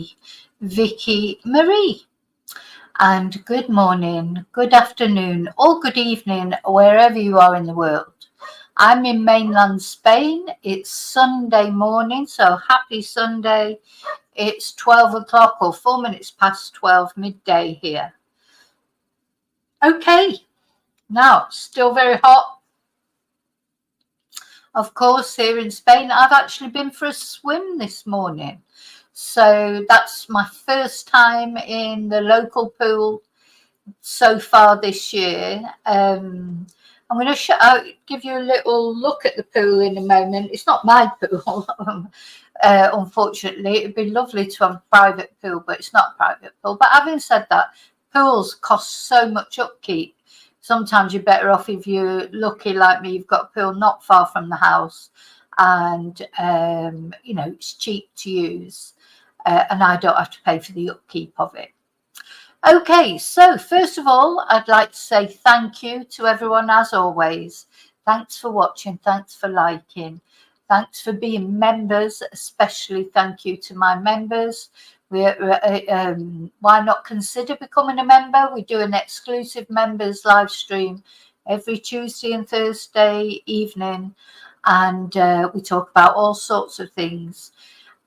me, Vicky Marie. And good morning, good afternoon, or good evening, wherever you are in the world. I'm in mainland Spain. It's Sunday morning, so happy Sunday. It's 12 o'clock or 4 minutes past 12 midday here. Okay, now still very hot. Of course, here in Spain, I've actually been for a swim this morning. So that's my first time in the local pool so far this year. I'm going to give you a little look at the pool in a moment. It's not my pool, unfortunately. It'd be lovely to have a private pool, but it's not a private pool. But having said that, pools cost so much upkeep. Sometimes you're better off if you're lucky like me. You've got a pool not far from the house, and it's cheap to use, and I don't have to pay for the upkeep of it. Okay, so first of all, I'd like to say thank you to everyone as always. Thanks for watching. Thanks for liking. Thanks for being members. Especially thank you to my members. Why not consider becoming a member? We do an exclusive members live stream every Tuesday and Thursday evening, and we talk about all sorts of things.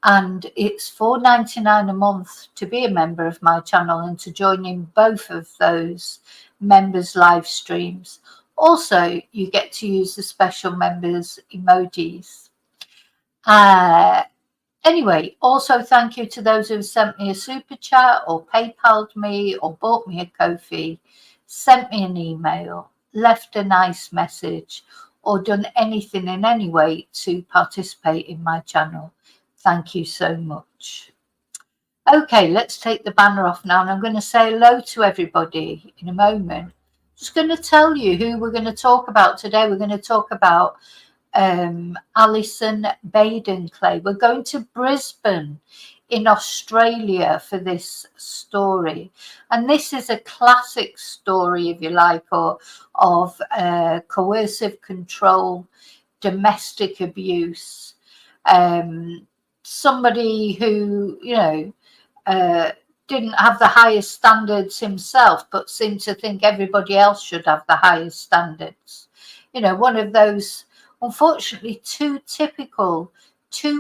And it's $4.99 a month to be a member of my channel and to join in both of those members live streams. Also, you get to use the special members emojis. Anyway, also thank you to those who sent me a super chat or PayPal'd me or bought me a coffee, sent me an email, left a nice message, or done anything in any way to participate in my channel. Thank you so much. Okay, let's take the banner off now, and I'm going to say hello to everybody in a moment. Just going to tell you who we're going to talk about today. We're going to talk about Allison Baden-Clay. We're going to Brisbane in Australia for this story, and this is a classic story, if you like, of coercive control, domestic abuse. Somebody who, didn't have the highest standards himself, but seemed to think everybody else should have the highest standards. One of those, unfortunately, too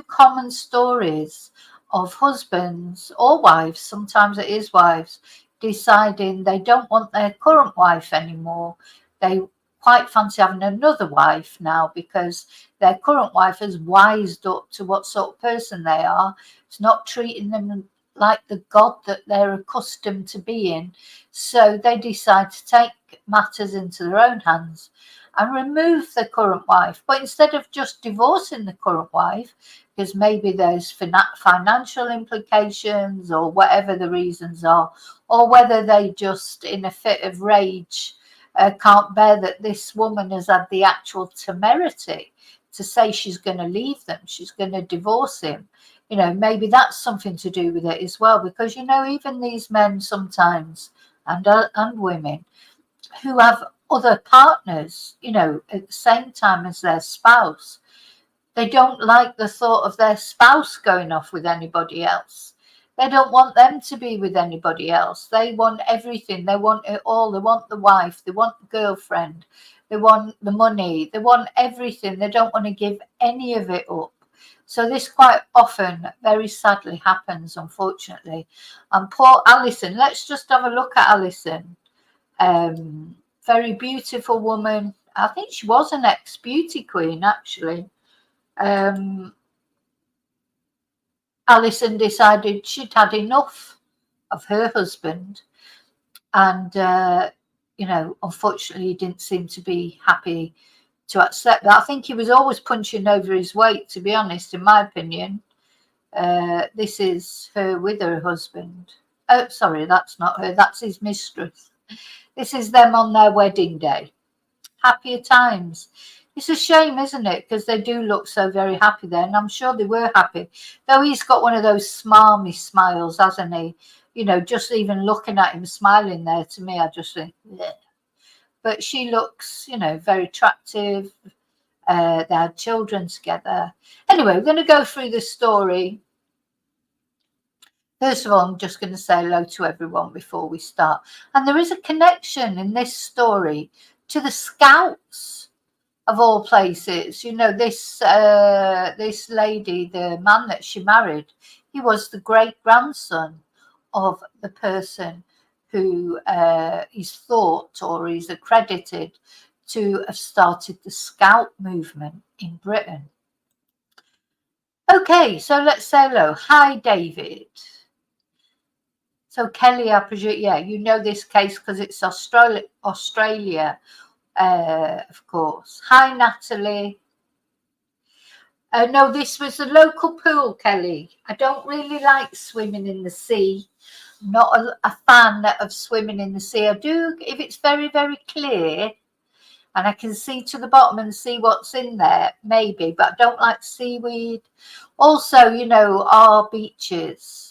common stories of husbands or wives, sometimes it is wives, deciding they don't want their current wife anymore. They quite fancy having another wife now because their current wife has wised up to what sort of person they are. It's not treating them like the god that they're accustomed to being. So they decide to take matters into their own hands and remove the current wife. But instead of just divorcing the current wife, because maybe there's financial implications or whatever the reasons are, or whether they just in a fit of rage can't bear that this woman has had the actual temerity to say she's going to leave them, she's going to divorce him. Maybe that's something to do with it as well, because even these men sometimes and women who have other partners, at the same time as their spouse, they don't like the thought of their spouse going off with anybody else. They don't want them to be with anybody else. They want everything. They want it all. They want the wife. They want the girlfriend. They want the money. They want everything. They don't want to give any of it up. So this quite often, very sadly, happens, unfortunately. And poor Allison, let's just have a look at Allison. Very beautiful woman. I think she was an ex-beauty queen, actually. Allison decided she'd had enough of her husband, and unfortunately he didn't seem to be happy to accept that. I think he was always punching over his weight, to be honest, in my opinion. This is her with her husband. Oh, sorry, that's not her, that's his mistress. This is them on their wedding day. Happier times. It's a shame, isn't it? Because they do look so very happy there, and I'm sure they were happy. Though he's got one of those smarmy smiles, hasn't he? Just even looking at him smiling there, to me, I just think, bleh. But she looks, very attractive. They had children together. Anyway, we're going to go through the story. First of all, I'm just going to say hello to everyone before we start. And there is a connection in this story to the Scouts, of all places. You know, this lady, the man that she married, he was the great grandson of the person who is thought or is accredited to have started the Scout movement in Britain. Okay, so let's say hello. Hi, David. So Kelly, I presume, yeah, you know this case because it's Australia, of course. Hi, Natalie. No, this was a local pool, Kelly. I don't really like swimming in the sea. I'm not a fan of swimming in the sea. I do if it's very, very clear and I can see to the bottom and see what's in there, maybe, but I don't like seaweed. Also, you know, our beaches.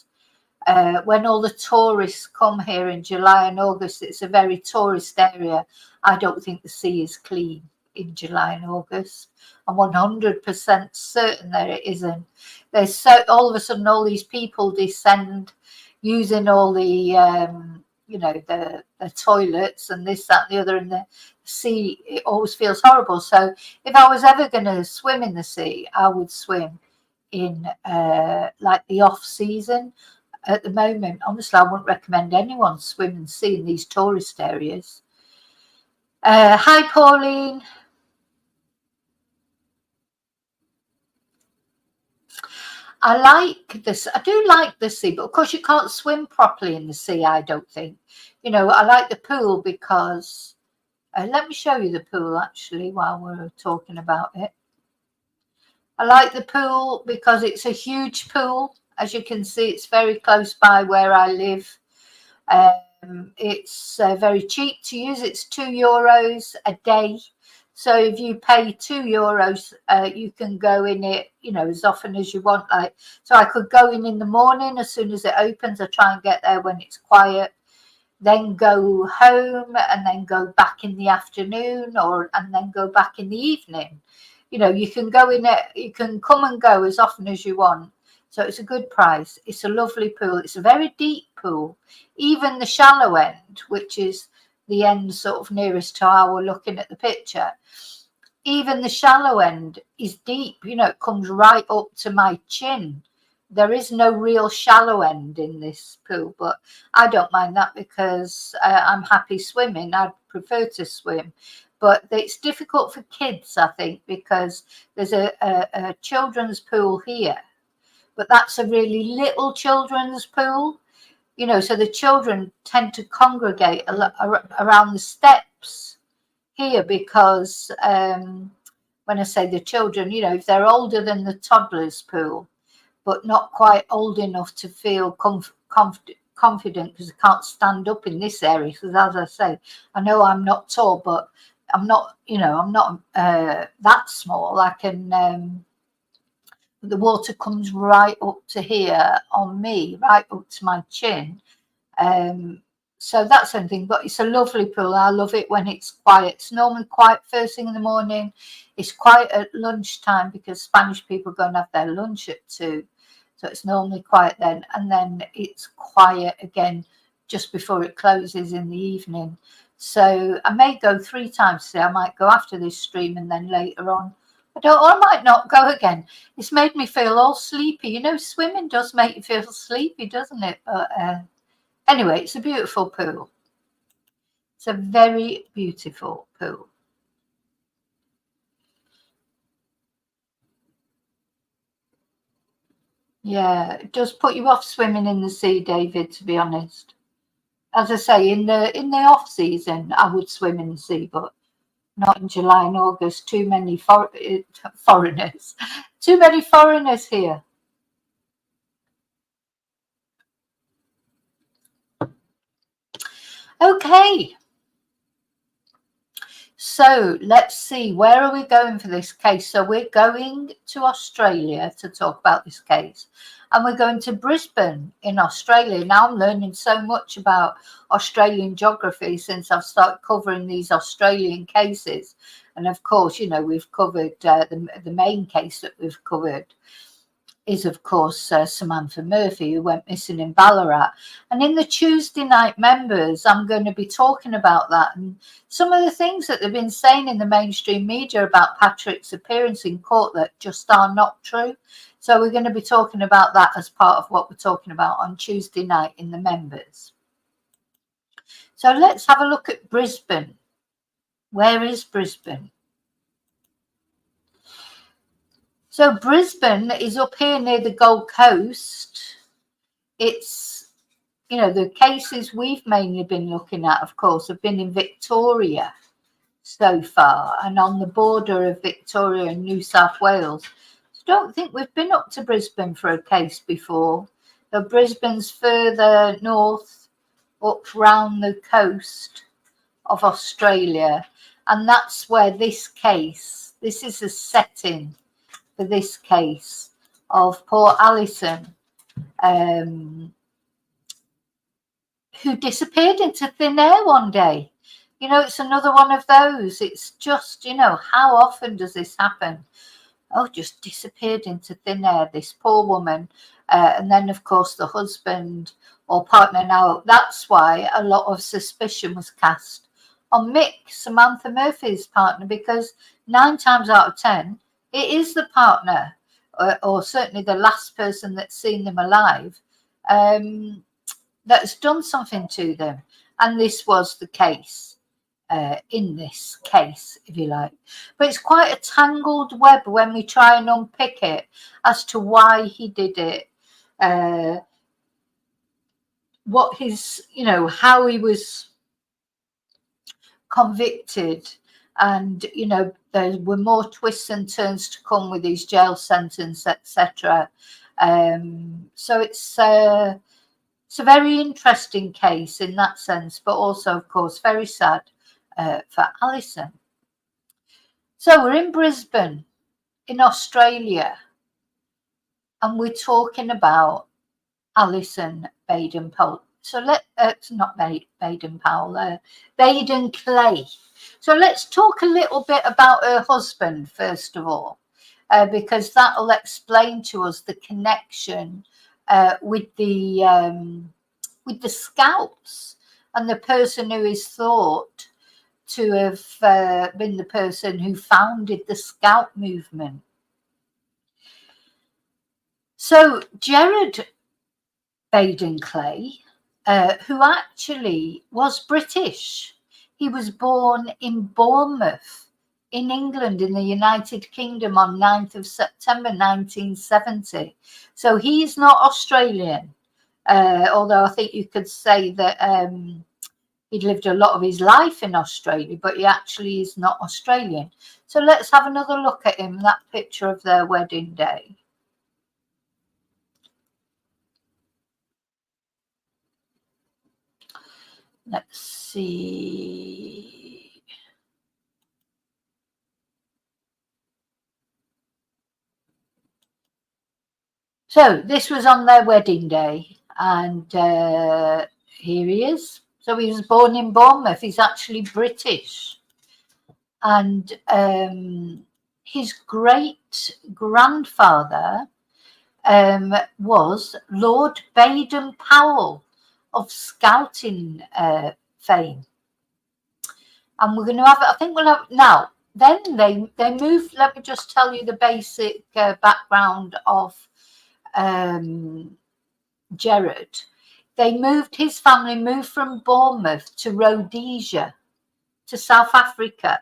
When all the tourists come here in July and August, it's a very tourist area. I don't think the sea is clean in July and August. I'm 100% certain that it isn't. There's so all of a sudden all these people descend using all the you know, the toilets and this, that, and the other in the sea. It always feels horrible. So if I was ever going to swim in the sea, I would swim in like the off season. At the moment, honestly, I wouldn't recommend anyone swim and sea in these tourist areas. Hi, Pauline. I like this. I do like the sea, but of course you can't swim properly in the sea, I don't think. You know, I like the pool because, let me show you the pool actually while we're talking about it. I like the pool because it's a huge pool. As you can see, it's very close by where I live. It's very cheap to use. It's €2 a day. So if you pay €2, you can go in it, you know, as often as you want. Like, so I could go in the morning as soon as it opens. I try and get there when it's quiet. Then go home and then go back in the afternoon, and then go back in the evening. You know, you can go in it. You can come and go as often as you want. So it's a good price. It's a lovely pool. It's a very deep pool. Even the shallow end, which is the end sort of nearest to how we're looking at the picture, even the shallow end is deep. You know, it comes right up to my chin. There is no real shallow end in this pool, but I don't mind that because I'm happy swimming. I'd prefer to swim. But it's difficult for kids, I think, because there's a children's pool here. But that's a really little children's pool, you know, so the children tend to congregate around the steps here because when I say the children, you know, if they're older than the toddler's pool, but not quite old enough to feel confident because I can't stand up in this area. Because as I say, I know I'm not tall, but I'm not, you know, I'm not that small. I can... the water comes right up to here on me, right up to my chin. So that's something, but it's a lovely pool. I love it when it's quiet. It's normally quiet first thing in the morning. It's quiet at lunchtime because Spanish people go and have their lunch at 2. So it's normally quiet then. And then it's quiet again just before it closes in the evening. So I may go 3 times today. I might go after this stream and then later on. I might not go again. It's made me feel all sleepy. You know, swimming does make you feel sleepy, doesn't it? But anyway, it's a beautiful pool. It's a very beautiful pool. Yeah, it does put you off swimming in the sea, David, to be honest. As I say, in the off season, I would swim in the sea, but not in July and August. Too many foreigners. Too many foreigners here. Okay. So let's see, where are we going for this case? So we're going to Australia to talk about this case. And we're going to Brisbane in Australia. Now I'm learning so much about Australian geography since I've started covering these Australian cases. And of course, you know, we've covered the main case that we've covered is, of course, Samantha Murphy, who went missing in Ballarat. And in the Tuesday night members, I'm going to be talking about that and some of the things that they've been saying in the mainstream media about Patrick's appearance in court that just are not true. So we're going to be talking about that as part of what we're talking about on Tuesday night in the members. So let's have a look at Brisbane. Where is Brisbane? So Brisbane is up here near the Gold Coast. It's, you know, the cases we've mainly been looking at, of course, have been in Victoria so far and on the border of Victoria and New South Wales. So don't think we've been up to Brisbane for a case before. So Brisbane's further north, up round the coast of Australia. And that's where this case, this is a setting for this case of poor Allison, who disappeared into thin air one day. You know, it's another one of those. It's just, you know, how often does this happen? Oh, just disappeared into thin air, this poor woman. And then, of course, the husband or partner. Now, that's why a lot of suspicion was cast on Mick, Samantha Murphy's partner, because 9 times out of 10, it is the partner, or certainly the last person that's seen them alive, that's done something to them. And this was the case, in this case, if you like. But it's quite a tangled web when we try and unpick it as to why he did it, what his, you know, how he was convicted. And, you know, there were more twists and turns to come with his jail sentence, etc. So it's a very interesting case in that sense, but also, of course, very sad for Allison. So we're in Brisbane, in Australia, and we're talking about Allison Baden-Clay. So not Baden-Powell, Baden-Clay. So let's talk a little bit about her husband, first of all, because that will explain to us the connection with the scouts and the person who is thought to have been the person who founded the scout movement. So Gerard Baden-Clay, who actually was British. He was born in Bournemouth, in England, in the United Kingdom on 9th of September 1970. So he's not Australian, although I think you could say that he'd lived a lot of his life in Australia, but he actually is not Australian. So let's have another look at him, that picture of their wedding day. Let's see. So this was on their wedding day, and here he is. So he was born in Bournemouth. He's actually British. And his great-grandfather was Lord Baden-Powell of scouting fame. And we're going to have, I think we'll have, now, then they moved, let me just tell you the basic background of Gerard. His family moved from Bournemouth to Rhodesia, to South Africa.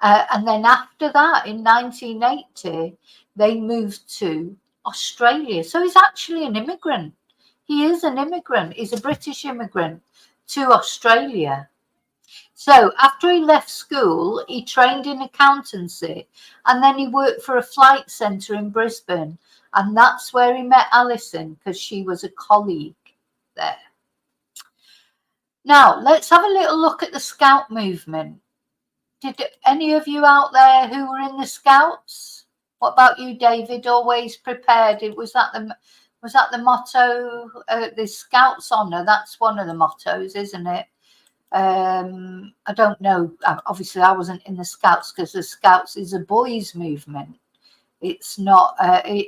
And then after that, in 1980, they moved to Australia. So he's actually an immigrant. He is an immigrant. He's a British immigrant to Australia. So after he left school, he trained in accountancy, and then he worked for a flight centre in Brisbane. And that's where he met Allison, because she was a colleague there. Now, let's have a little look at the Scout movement. Did any of you out there who were in the Scouts? What about you, David? Always prepared. Was that the motto? The Scouts Honour. That's one of the mottos, isn't it? I don't know. Obviously, I wasn't in the Scouts because the Scouts is a boys' movement. It's not,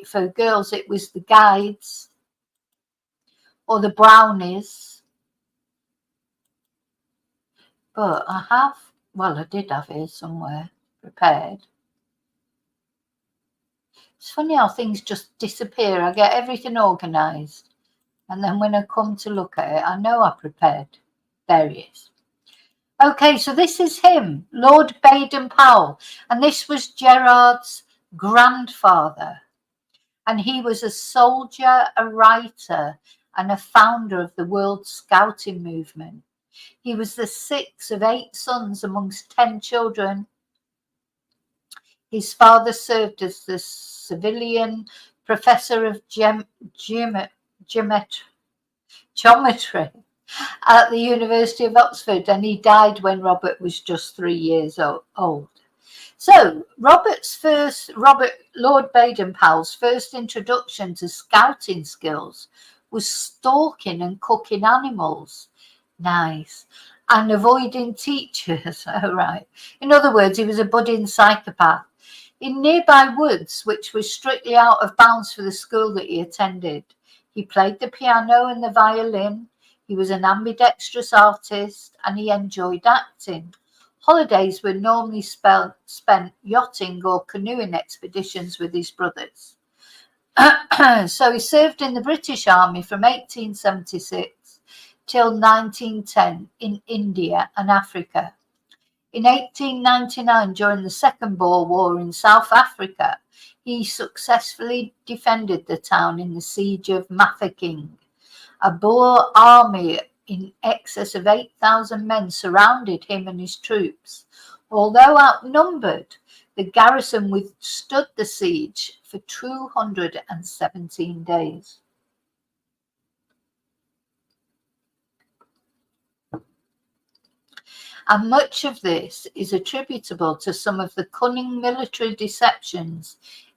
for girls, it was the guides or the brownies. But I did have it somewhere prepared. It's funny how things just disappear. I get everything organised, and then when I come to look at it, I know I prepared. There he is. Okay, so this is him, Lord Baden-Powell, and this was Gerard's grandfather. And he was a soldier, a writer, and a founder of the World Scouting movement. He was the 6th of 8 sons amongst 10 children. His father served as the civilian professor of geometry at the University of Oxford, and he died when Robert was just 3 years old. So Lord Baden-Powell's first introduction to scouting skills was stalking and cooking animals. Nice. And avoiding teachers. Oh, right. In other words, he was a budding psychopath. In nearby woods, which was strictly out of bounds for the school that he attended, he played the piano and the violin. He was an ambidextrous artist, and he enjoyed acting. Holidays were normally spent yachting or canoeing expeditions with his brothers. So he served in the British Army from 1876 till 1910 in India and Africa. In 1899, during the Second Boer War in South Africa, he successfully defended the town in the siege of Mafeking. A Boer army in excess of 8,000 men surrounded him and his troops. Although outnumbered, the garrison withstood the siege for 217 days. And much of this is attributable to some of the cunning military deceptions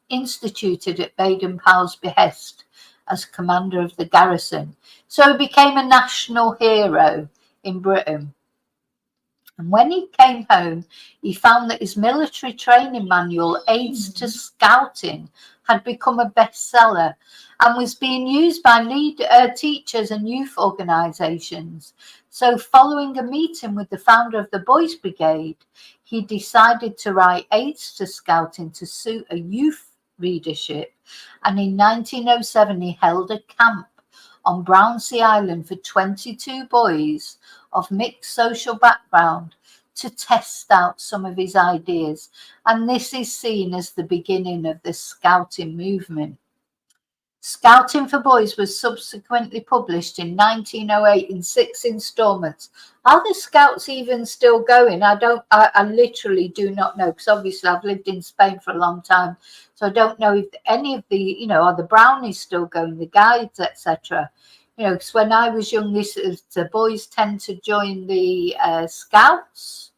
instituted at Baden-Powell's behest as commander of the garrison. So he became a national hero in Britain. And when he came home, he found that his military training manual, Aids to Scouting, had become a bestseller and was being used by teachers and youth organisations. So following a meeting with the founder of the Boys Brigade, he decided to write Aids to Scouting to suit a youth readership. And in 1907, he held a camp on Brownsea Island for 22 boys of mixed social background to test out some of his ideas. And this is seen as the beginning of the scouting movement. Scouting for Boys was subsequently published in 1908 in 6 installments. Are the Scouts even still going? I literally do not know, because obviously I've lived in Spain for a long time. So I don't know if any of the, are the Brownies still going, the Guides, etc. Because when I was young, the boys tend to join the Scouts,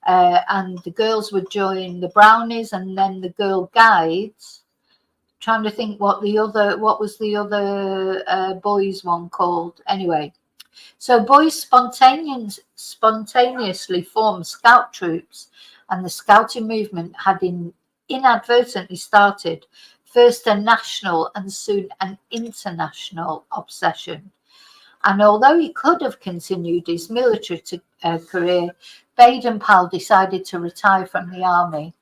and the girls would join the Brownies, and then the Girl Guides. Trying to think what was the other boys one called. Anyway, so boys spontaneously formed scout troops, and the scouting movement had inadvertently started first a national and soon an international obsession. And although he could have continued his military career, Baden-Powell decided to retire from the army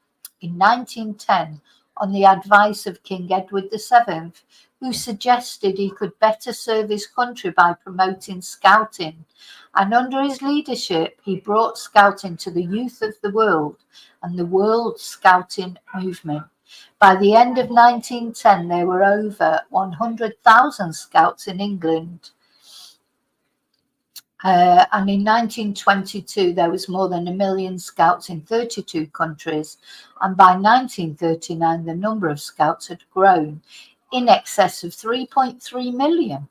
in 1910 on the advice of King Edward VII, who suggested he could better serve his country by promoting scouting. And under his leadership, he brought scouting to the youth of the world and the World Scouting Movement. By the end of 1910, there were over 100,000 scouts in England. And in 1922, there was more than 1 million scouts in 32 countries. And by 1939, the number of scouts had grown in excess of 3.3 million.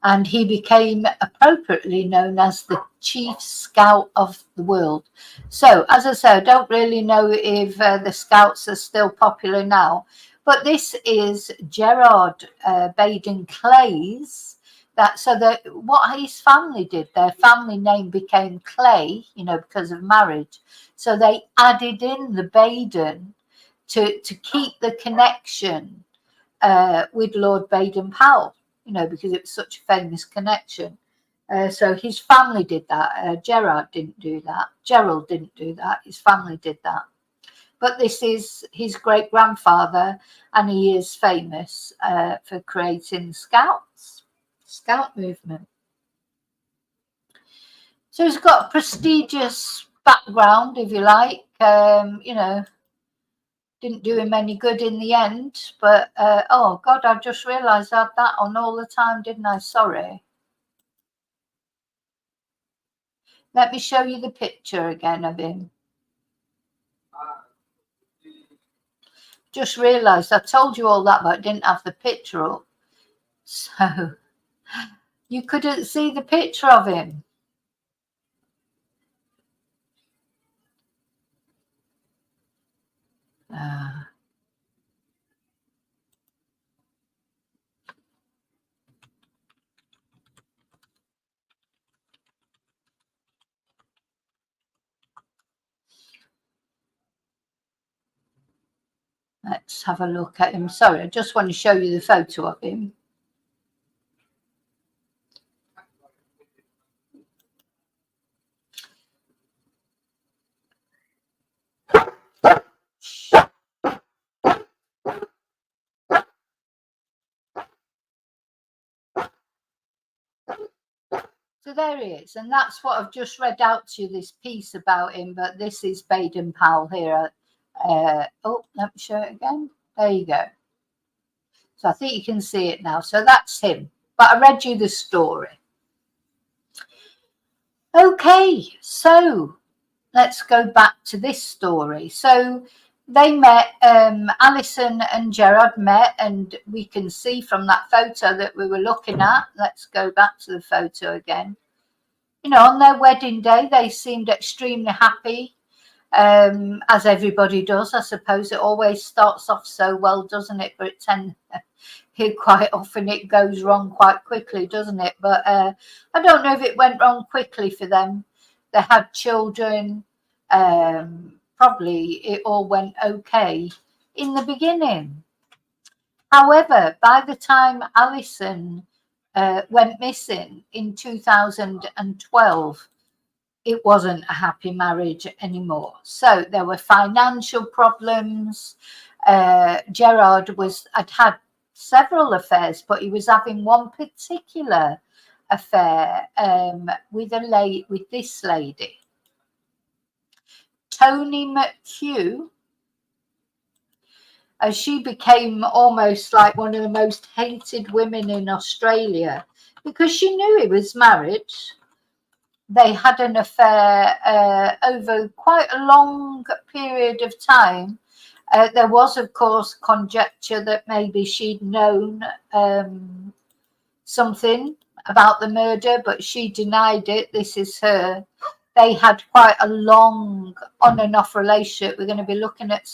And he became appropriately known as the chief scout of the world. So, as I said, I don't really know if the scouts are still popular now, but this is Gerard Baden-Clay's. What his family did, their family name became Clay, because of marriage. So they added in the Baden to keep the connection with Lord Baden-Powell, because it was such a famous connection. So his family did that. Gerard didn't do that. Gerald didn't do that. His family did that. But this is his great-grandfather, and he is famous for creating Scout movement. So he's got a prestigious background, if you like. Didn't do him any good in the end. But, oh, God, I've just realised I had that on all the time, didn't I? Sorry. Let me show you the picture again of him. Just realised I told you all that, but I didn't have the picture up. So you couldn't see the picture of him. Let's have a look at him. Sorry, I just want to show you the photo of him. So there he is, and that's what I've just read out to you, this piece about him. But this is Baden-Powell here. Oh, let me show it again. There you go. So I think you can see it now. So that's him. But I read you the story. Okay, so let's go back to this story. So they met, Allison and Gerard met, and we can see from that photo that we were looking at. Let's go back to the photo again. On their wedding day, they seemed extremely happy, as everybody does. I suppose it always starts off so well, doesn't it? But quite often it goes wrong quite quickly, doesn't it? But I don't know if it went wrong quickly for them. They had children. Probably it all went okay in the beginning. However, by the time Allison went missing in 2012, it wasn't a happy marriage anymore. So there were financial problems. Gerard had several affairs, but he was having one particular affair with this lady, Tony McHugh. She became almost like one of the most hated women in Australia because she knew he was married. They had an affair over quite a long period of time. There was, of course, conjecture that maybe she'd known something about the murder, but she denied it. This is her. They had quite a long on and off relationship. We're going to be looking at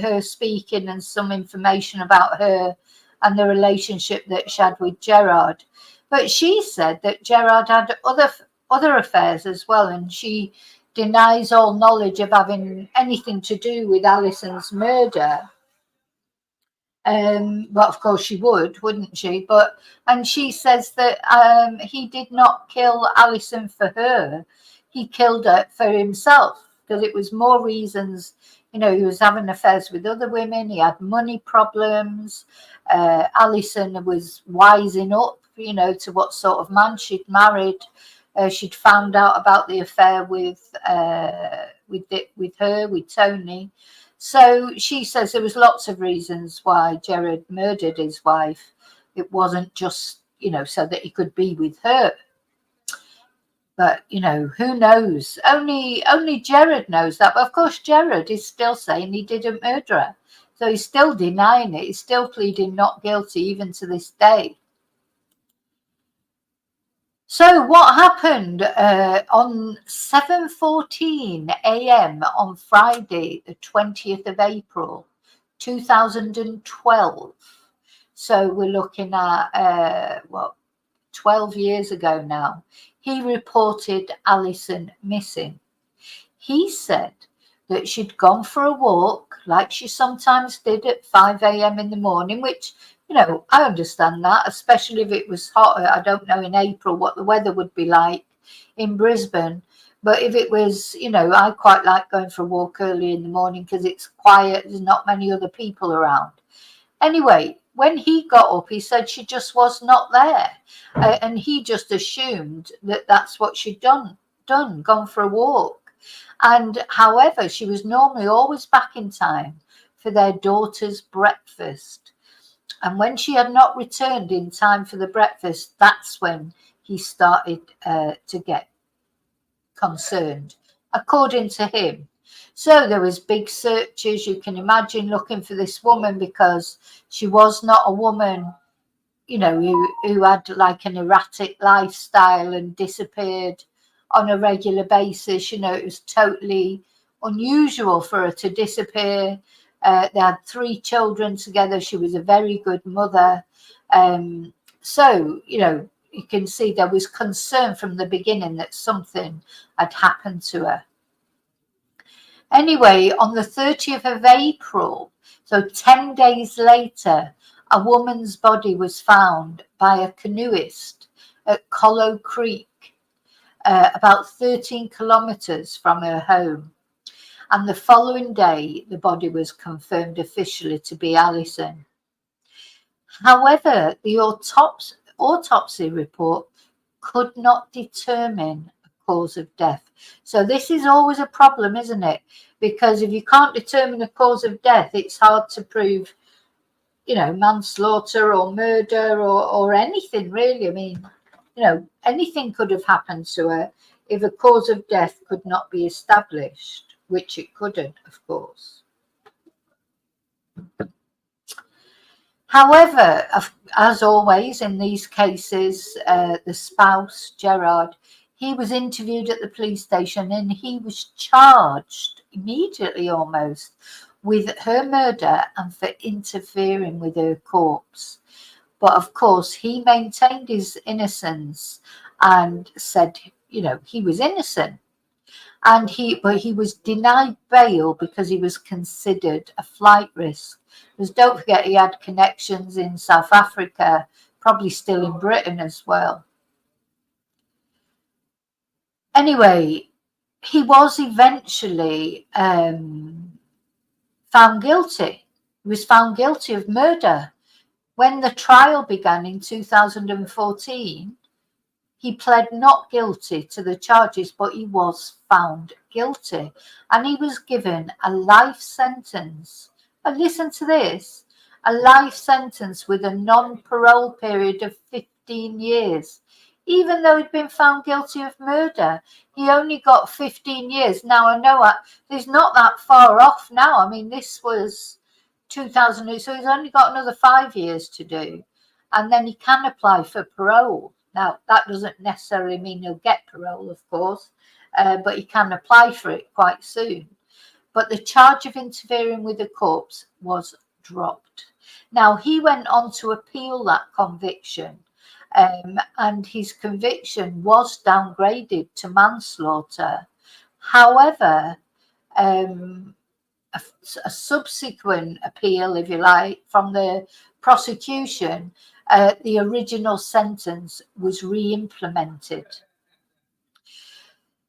her speaking and some information about her and the relationship that she had with Gerard. But she said that Gerard had other affairs as well, and she denies all knowledge of having anything to do with Allison's murder. But of course she would, wouldn't she? And she says that he did not kill Allison for her. He killed her for himself because it was more reasons. He was having affairs with other women. He had money problems. Allison was wising up, to what sort of man she'd married. She'd found out about the affair with Tony. So she says there was lots of reasons why Gerard murdered his wife. It wasn't just, so that he could be with her. But, who knows? Only Gerard knows that. But of course, Gerard is still saying he didn't murder her. So he's still denying it. He's still pleading not guilty even to this day. So what happened on 7:14 a.m. on Friday, the 20th of April, 2012. So we're looking at, 12 years ago now. He reported Allison missing. He said that she'd gone for a walk like she sometimes did at 5 a.m. in the morning, which, I understand that, especially if it was hot. I don't know in April what the weather would be like in Brisbane. But if it was, I quite like going for a walk early in the morning because it's quiet. There's not many other people around. Anyway, when he got up, he said she just was not there. And he just assumed that that's what she'd gone for a walk. And however, she was normally always back in time for their daughter's breakfast. And when she had not returned in time for the breakfast, that's when he started to get concerned, according to him. So there was big searches, you can imagine, looking for this woman because she was not a woman, who had like an erratic lifestyle and disappeared on a regular basis. It was totally unusual for her to disappear. They had 3 children together. She was a very good mother. So, you can see there was concern from the beginning that something had happened to her. Anyway, on the 30th of April, so 10 days later, a woman's body was found by a canoeist at Collow Creek, about 13 kilometres from her home. And the following day, the body was confirmed officially to be Allison. However, the autopsy report could not determine a cause of death. So this is always a problem, isn't it? Because if you can't determine a cause of death, it's hard to prove, manslaughter or murder or anything really. I mean, anything could have happened to her if a cause of death could not be established, which it couldn't, of course. However, as always in these cases, the spouse, Gerard, he was interviewed at the police station and he was charged immediately almost with her murder and for interfering with her corpse. But of course, he maintained his innocence and said, he was innocent. And he was denied bail because he was considered a flight risk. Because don't forget, he had connections in South Africa, probably still in Britain as well. Anyway, he was eventually found guilty. He was found guilty of murder. When the trial began in 2014, he pled not guilty to the charges, but he was found guilty. And he was given a life sentence. And listen to this, a life sentence with a non-parole period of 15 years. Even though he'd been found guilty of murder, he only got 15 years. Now, I know he's not that far off now. I mean, this was 2008, so he's only got another 5 years to do. And then he can apply for parole. Now, that doesn't necessarily mean he'll get parole, of course, but he can apply for it quite soon. But the charge of interfering with a corpse was dropped. Now, he went on to appeal that conviction, and his conviction was downgraded to manslaughter. However, a subsequent appeal, if you like, from the prosecution, the original sentence was re-implemented.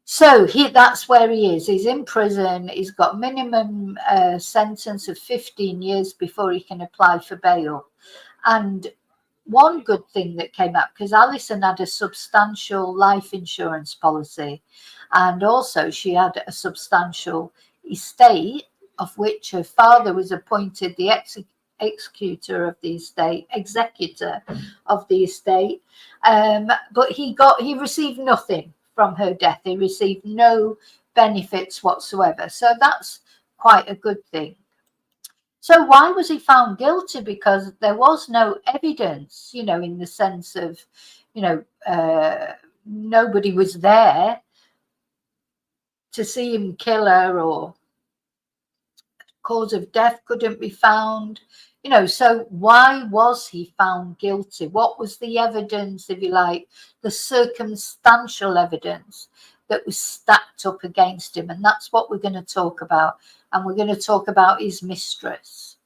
So that's where he is. He's in prison. He's got minimum sentence of 15 years before he can apply for bail. And one good thing that came up, because Allison had a substantial life insurance policy, and also she had a substantial estate, of which her father was appointed the executor of the estate, but he received nothing from her death. He received no benefits whatsoever. So that's quite a good thing. So why was he found guilty? Because there was no evidence, in the sense of, nobody was there to see him kill her, or cause of death couldn't be found. So why was he found guilty? What was the evidence, if you like, the circumstantial evidence that was stacked up against him. And that's what we're going to talk about. And we're going to talk about his mistress.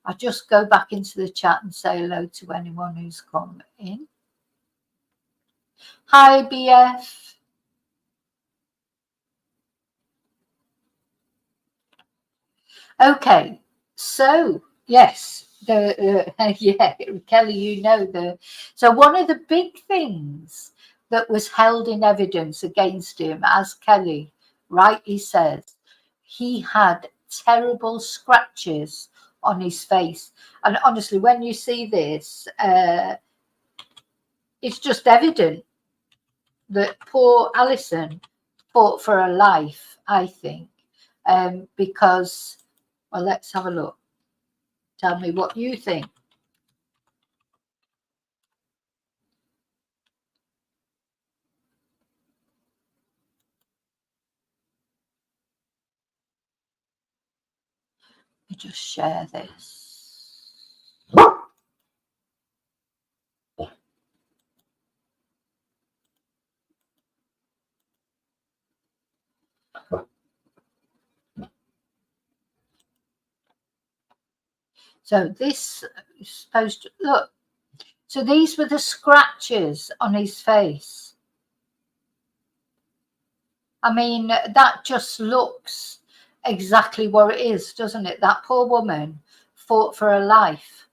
I'll just go back into the chat and say hello to anyone who's come in. Hi, BF. Okay, so yes, yeah, Kelly, you know so one of the big things that was held in evidence against him, as Kelly rightly says, he had terrible scratches on his face. And honestly, when you see this, it's just evident that poor Allison fought for her life, I think, because, well, let's have a look. Tell me what you think. Let me just share this. So this is supposed to look. So these were the scratches on his face. I mean, that just looks exactly what it is, doesn't it? That poor woman fought for her life.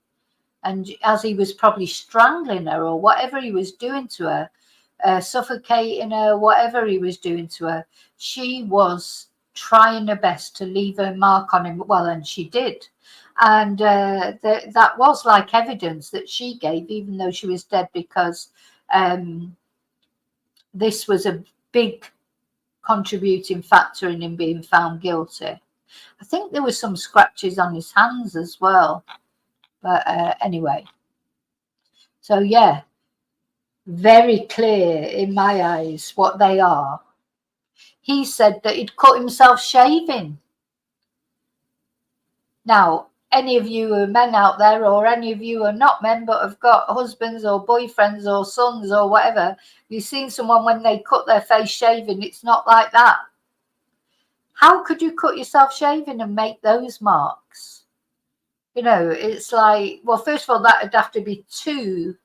And as he was probably strangling her or whatever he was doing to her, suffocating her, whatever he was doing to her, she was trying her best to leave her mark on him. Well, and she did. And that was like evidence that she gave, even though she was dead, because this was a big contributing factor in him being found guilty. I think there were some scratches on his hands as well. But anyway, so yeah, very clear in my eyes what they are. He said that he'd cut himself shaving. Now, any of you who are men out there, or any of you who are not men but have got husbands or boyfriends or sons or whatever, you've seen someone when they cut their face shaving, it's not like that. How could you cut yourself shaving and make those marks? You know, it's like, well, first of all, that would have to be 2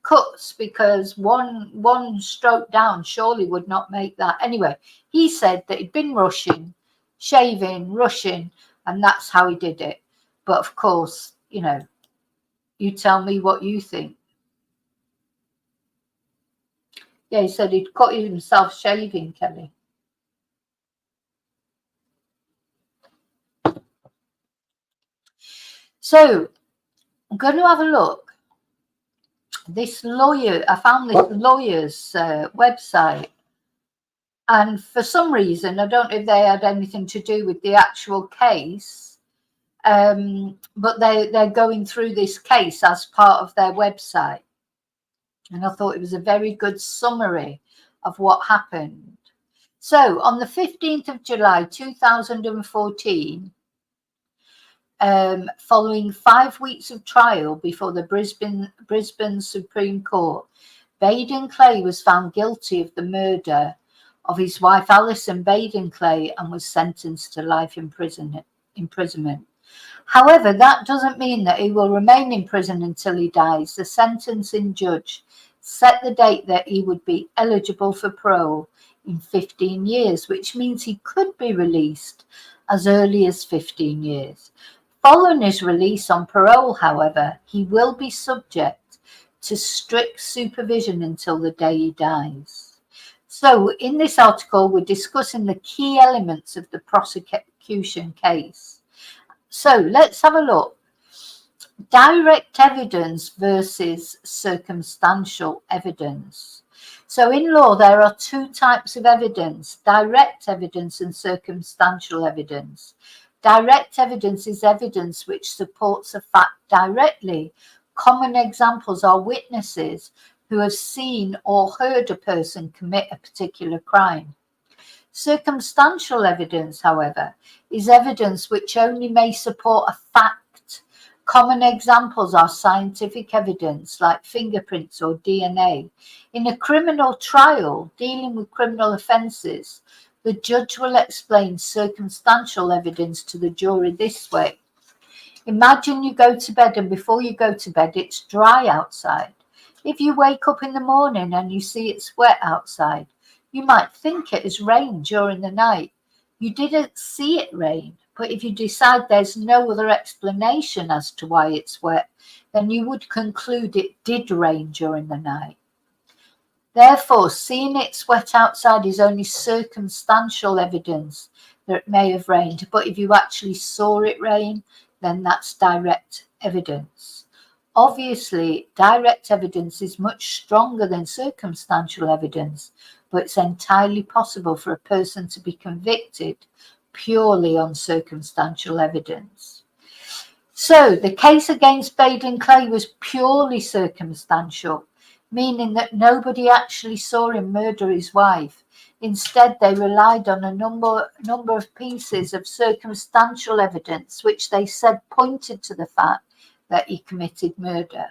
cuts, because one stroke down surely would not make that. Anyway, he said that he'd been rushing, shaving, rushing, and that's how he did it. But of course, you know, you tell me what you think. Yeah, he said he'd cut himself shaving, Kelly. So I'm going to have a look. This lawyer, I found this lawyer's website. And for some reason, I don't know if they had anything to do with the actual case, but they're going through this case as part of their website. And I thought it was a very good summary of what happened. So on the 15th of July, 2014, following 5 weeks of trial before the Brisbane Supreme Court, Baden-Clay was found guilty of the murder of his wife Allison Baden-Clay and was sentenced to life imprisonment. However, that doesn't mean that he will remain in prison until he dies. The sentencing judge set the date that he would be eligible for parole in 15 years, which means he could be released as early as 15 years. Following his release on parole, however, he will be subject to strict supervision until the day he dies. So in this article, we're discussing the key elements of the prosecution case. So let's have a look. Direct evidence versus circumstantial evidence. So in law, there are 2 types of evidence: direct evidence and circumstantial evidence. Direct evidence is evidence which supports a fact directly. Common examples are witnesses who have seen or heard a person commit a particular crime. Circumstantial evidence, however, is evidence which only may support a fact Common examples are scientific evidence like fingerprints or DNA. In a criminal trial dealing with criminal offences, the judge will explain circumstantial evidence to the jury this way. Imagine you go to bed and before you go to bed it's dry outside. If you wake up in the morning and you see it's wet outside, you might think it has rained during the night. You didn't see it rain, but if you decide there's no other explanation as to why it's wet, then you would conclude it did rain during the night. Therefore, seeing it's wet outside is only circumstantial evidence that it may have rained, but if you actually saw it rain, then that's direct evidence. Obviously, direct evidence is much stronger than circumstantial evidence, but it's entirely possible for a person to be convicted purely on circumstantial evidence. So the case against Baden-Clay was purely circumstantial, meaning that nobody actually saw him murder his wife. Instead, they relied on a number of pieces of circumstantial evidence, which they said pointed to the fact that he committed murder.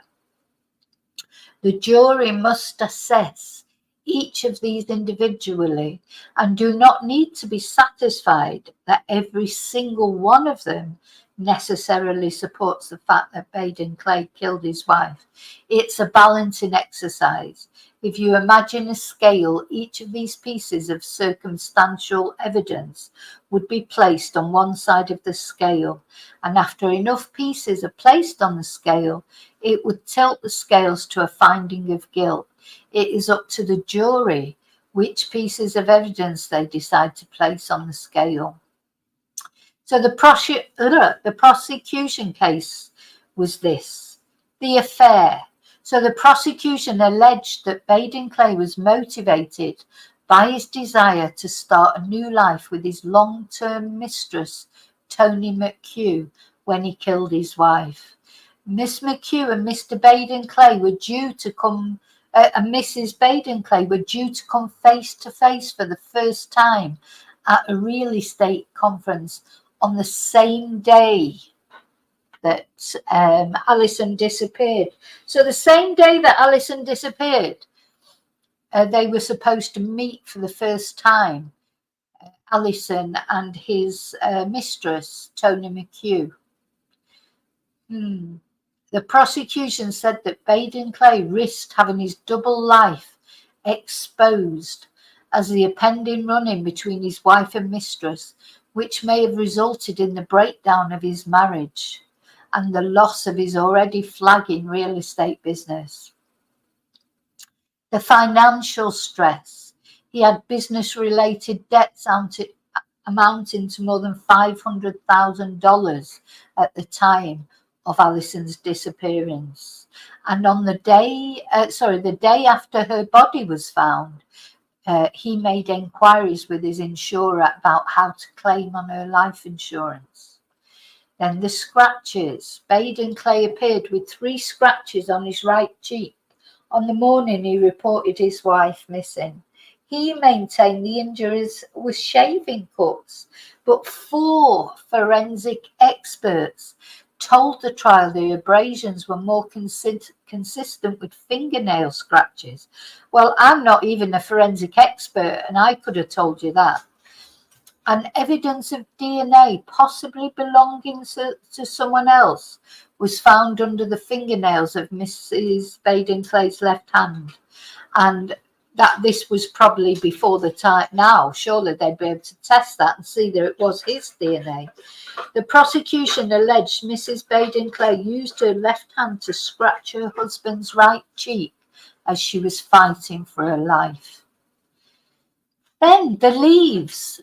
The jury must assess each of these individually and do not need to be satisfied that every single one of them necessarily supports the fact that Baden-Clay killed his wife. It's a balancing exercise. If you imagine a scale, each of these pieces of circumstantial evidence would be placed on one side of the scale, and after enough pieces are placed on the scale, it would tilt the scales to a finding of guilt. It is up to the jury which pieces of evidence they decide to place on the scale. So the prosecution case was this: the affair. So the prosecution alleged that Baden-Clay was motivated by his desire to start a new life with his long-term mistress, Tony McHugh, when he killed his wife. Miss McHugh and Mr. Baden-Clay were due to come, and Mrs. Baden-Clay were due to come face to face for the first time at a real estate conference on the same day that Allison disappeared. So the same day that Allison disappeared, they were supposed to meet for the first time, Allison and his mistress, Tony McHugh. The prosecution said that Baden-Clay risked having his double life exposed as the impending run-in between his wife and mistress, which may have resulted in the breakdown of his marriage and the loss of his already flagging real estate business. The financial stress. He had business-related debts amounting to more than $500,000 at the time of Allison's disappearance. And on the day after her body was found, he made inquiries with his insurer about how to claim on her life insurance. Then the scratches. Baden-Clay appeared with 3 scratches on his right cheek on the morning he reported his wife missing. He maintained the injuries were shaving cuts, but 4 forensic experts told the trial the abrasions were more consistent with fingernail scratches. Well, I'm not even a forensic expert, and I could have told you that. And evidence of DNA, possibly belonging to someone else, was found under the fingernails of Mrs. Baden-Clay's left hand. And that this was probably before the time. Now, surely they'd be able to test that and see that it was his DNA. The prosecution alleged Mrs. Baden-Clay used her left hand to scratch her husband's right cheek as she was fighting for her life. Then the leaves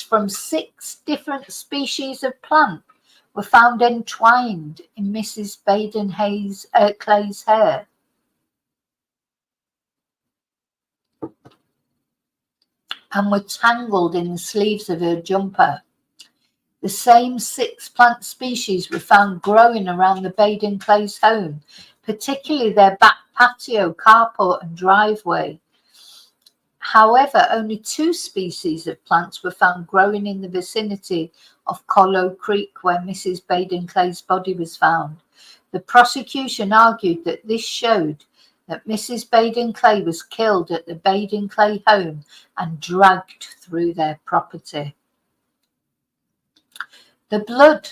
from 6 different species of plant were found entwined in Mrs. Baden-Clay's hair. And were tangled in the sleeves of her jumper. The same 6 plant species were found growing around the Baden-Clay's home, particularly their back patio, carport and driveway. However, only 2 species of plants were found growing in the vicinity of Collow Creek, where Mrs. Baden-Clay's body was found. The prosecution argued that this showed that Mrs. Baden-Clay was killed at the Baden-Clay home and dragged through their property. The blood.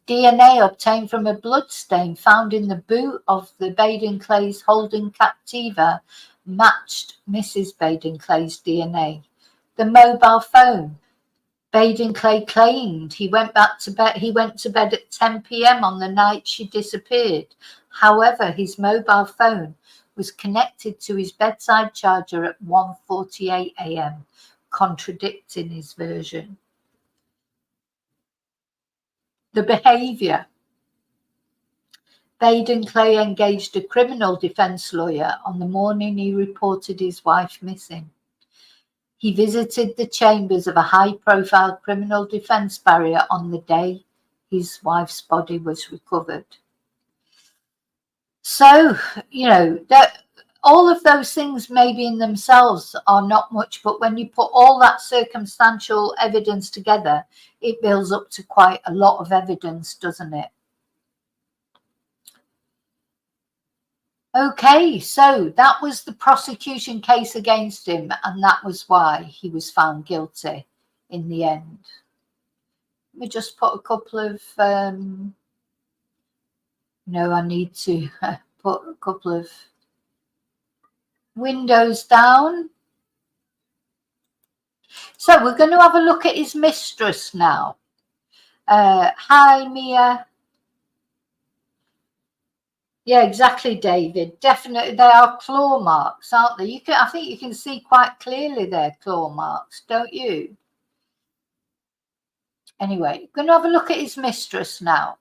DNA obtained from a blood stain found in the boot of the Baden-Clay's Holden Captiva matched Mrs. Baden-Clay's DNA. The mobile phone. Baden-Clay claimed he went to bed at 10 p.m. on the night she disappeared. However, his mobile phone was connected to his bedside charger at 1:48 a.m., contradicting his version. The behaviour. Baden-Clay engaged a criminal defence lawyer on the morning he reported his wife missing. He visited the chambers of a high-profile criminal defence barrier on the day his wife's body was recovered. So, that all of those things maybe in themselves are not much, but when you put all that circumstantial evidence together, it builds up to quite a lot of evidence, doesn't it? Okay, so that was the prosecution case against him, and that was why he was found guilty in the end. Let me just put a couple of, I need to put a couple of windows down. So we're going to have a look at his mistress now. Hi, Mia. Yeah, exactly, David. Definitely, they are claw marks, aren't they? I think you can see quite clearly their claw marks, don't you? Anyway, going to have a look at his mistress now.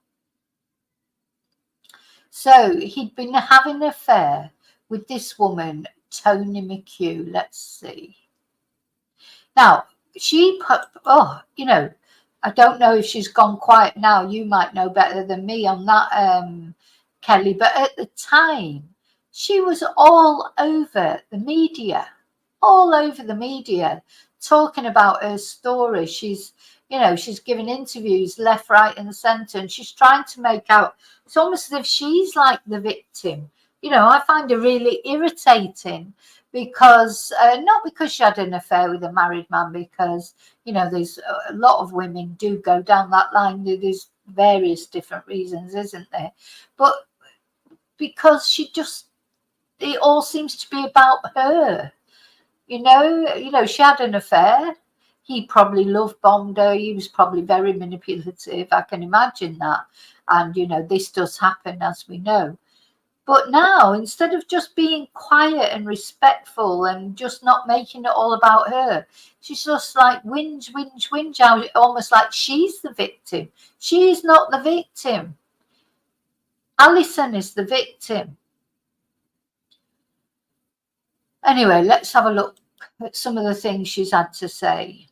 So he'd been having an affair with this woman, Tony McHugh. Let's see. Now, I don't know if she's gone quiet now. You might know better than me on that, Kelly. But at the time, she was all over the media, talking about her story. She's giving interviews left, right, and centre, and she's trying to make out. It's almost as if she's like the victim. I find her really irritating because not because she had an affair with a married man, because there's a lot of women do go down that line. There's various different reasons, isn't there? But because it all seems to be about her. She had an affair. He probably love bombed her. He was probably very manipulative. I can imagine that. And, this does happen, as we know. But now, instead of just being quiet and respectful and just not making it all about her, she's just like whinge, almost like she's the victim. She's not the victim. Allison is the victim. Anyway, let's have a look at some of the things she's had to say.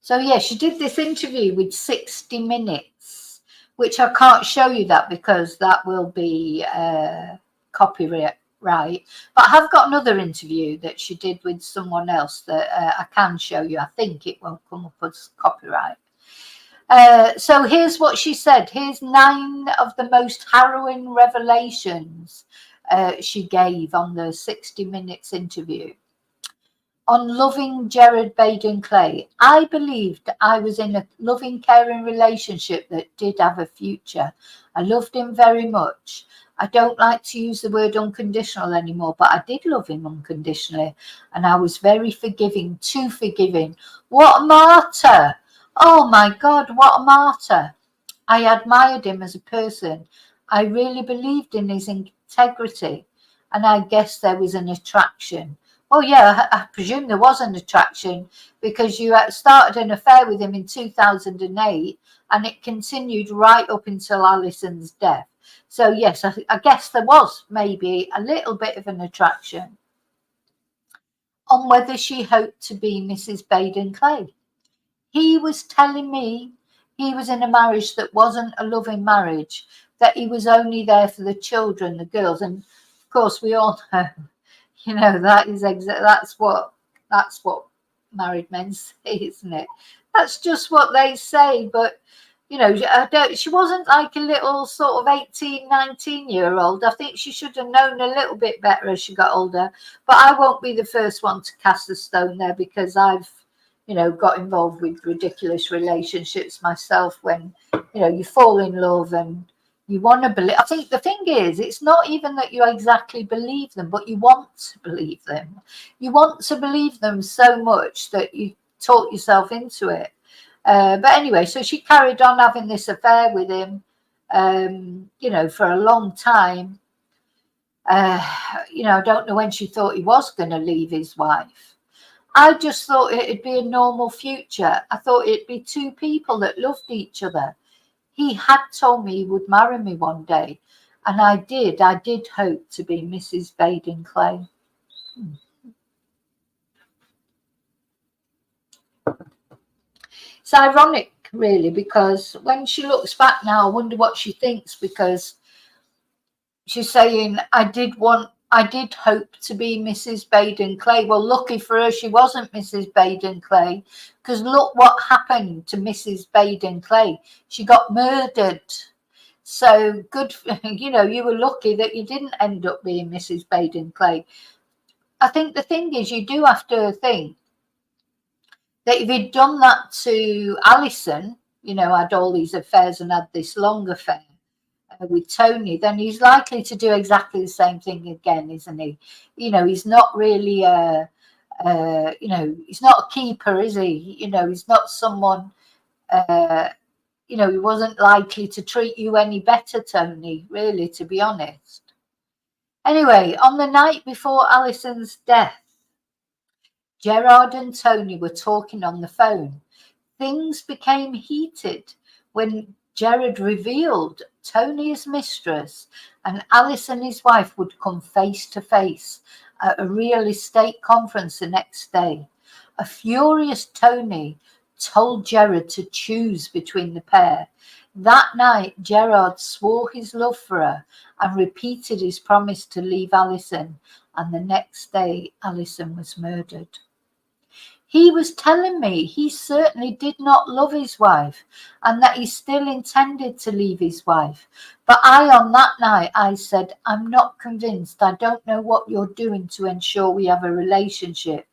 So, yeah, she did this interview with 60 Minutes, which I can't show you that because that will be copyright. But I have got another interview that she did with someone else that I can show you. I think it won't come up as copyright. So here's what she said. Here's 9 of the most harrowing revelations she gave on the 60 Minutes interview. On loving Gerard Baden-Clay, I believed I was in a loving, caring relationship that did have a future. I loved him very much. I don't like to use the word unconditional anymore, but I did love him unconditionally, and I was very forgiving, too forgiving. What a martyr! Oh my God, what a martyr! I admired him as a person. I really believed in his integrity, and I guess there was an attraction. Oh yeah, I presume there was an attraction because you started an affair with him in 2008 and it continued right up until Alison's death. So yes, I guess there was maybe a little bit of an attraction. On whether she hoped to be Mrs. Baden-Clay. He was telling me he was in a marriage that wasn't a loving marriage, that he was only there for the children, the girls. And of course, we all know, that is that's what married men say, isn't it? That's just what they say. But she wasn't like a little sort of 18, 19-year-old. I think she should have known a little bit better as she got older. But I won't be the first one to cast a stone there, because I've got involved with ridiculous relationships myself, when you fall in love and you want to believe. I think the thing is, it's not even that you exactly believe them, but you want to believe them. You want to believe them so much that you talk yourself into it. But anyway, so she carried on having this affair with him, for a long time. I don't know when she thought he was going to leave his wife. I just thought it'd be a normal future. I thought it'd be two people that loved each other. He had told me he would marry me one day, and I did hope to be Mrs. Baden-Clay. It's ironic, really, because when she looks back now, I wonder what she thinks, because she's saying, I did hope to be Mrs. Baden-Clay. Well, lucky for her, she wasn't Mrs. Baden-Clay, because look what happened to Mrs. Baden-Clay. She got murdered. So good, you were lucky that you didn't end up being Mrs. Baden-Clay. I think the thing is, you do have to think that if he'd done that to Allison, had all these affairs and had this long affair with Tony, then he's likely to do exactly the same thing again, isn't he? He's not really he's not a keeper, is he? He's not someone, he wasn't likely to treat you any better, Tony, really, to be honest. Anyway, on the night before Allison's death, Gerard and Tony were talking on the phone. Things became heated when Gerard revealed Tony as mistress, and Allison, his wife, would come face to face at a real estate conference the next day. A furious Tony told Gerard to choose between the pair. That night, Gerard swore his love for her and repeated his promise to leave Allison, and the next day Allison was murdered. He was telling me he certainly did not love his wife, and that he still intended to leave his wife. But on that night, I said, I'm not convinced. I don't know what you're doing to ensure we have a relationship.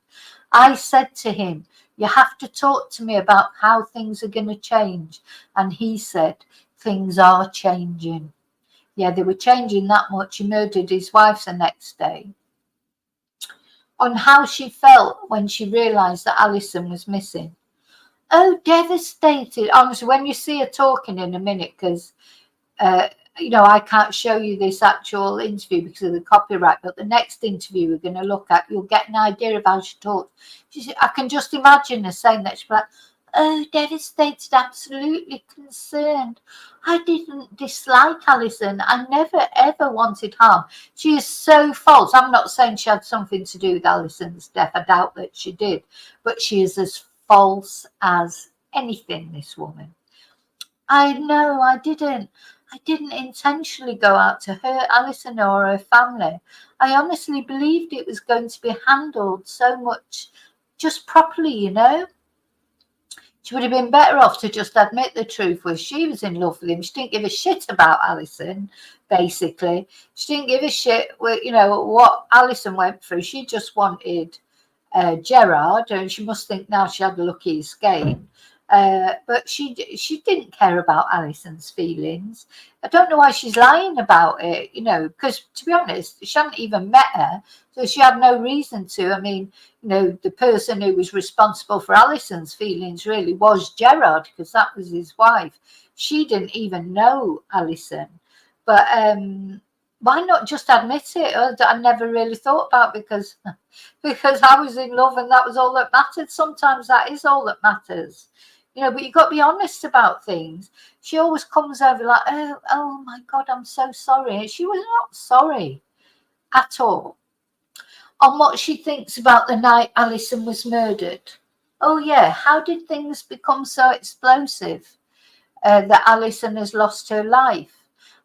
I said to him, you have to talk to me about how things are going to change. And he said, things are changing. Yeah, they were changing that much. He murdered his wife the next day. On how she felt when she realised that Allison was missing. Oh, devastated. Honestly, when you see her talking in a minute, because, I can't show you this actual interview because of the copyright, but the next interview we're going to look at, you'll get an idea of how she talked. I can just imagine her saying that. She'd be like, oh, devastated, absolutely concerned. I didn't dislike Allison. I never, ever wanted harm. She is so false. I'm not saying she had something to do with Allison's death. I doubt that she did. But she is as false as anything, this woman. I know, I didn't intentionally go out to hurt Allison or her family. I honestly believed it was going to be handled so much just properly, She would have been better off to just admit the truth, was she was in love with him. She didn't give a shit about Allison, basically. She didn't give a shit with, what Allison went through. She just wanted Gerard, and she must think now she had a lucky escape. But she didn't care about Allison's feelings. I don't know why she's lying about it, because to be honest, she hadn't even met her, so she had no reason to. I mean, the person who was responsible for Allison's feelings really was Gerard, because that was his wife. She didn't even know Allison. But why not just admit it? I never really thought about it, because I was in love and that was all that mattered. Sometimes that is all that matters. But you've got to be honest about things. She always comes over like, oh my God, I'm so sorry. She was not sorry at all. On what she thinks about the night Allison was murdered. Oh yeah, how did things become so explosive that Allison has lost her life?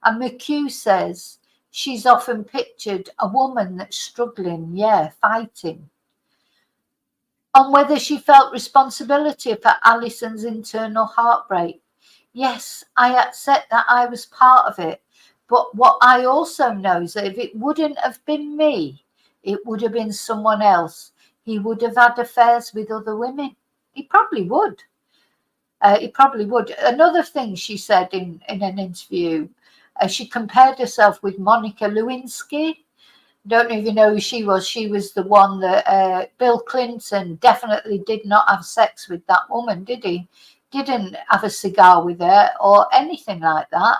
And McHugh says she's often pictured a woman that's struggling, fighting. On whether she felt responsibility for Allison's internal heartbreak. Yes, I accept that I was part of it. But what I also know is that if it wouldn't have been me, it would have been someone else. He would have had affairs with other women. He probably would. He probably would. Another thing she said in an interview, she compared herself with Monica Lewinsky. Don't even know who she was. She was the one that Bill Clinton definitely did not have sex with that woman, did he? Didn't have a cigar with her or anything like that.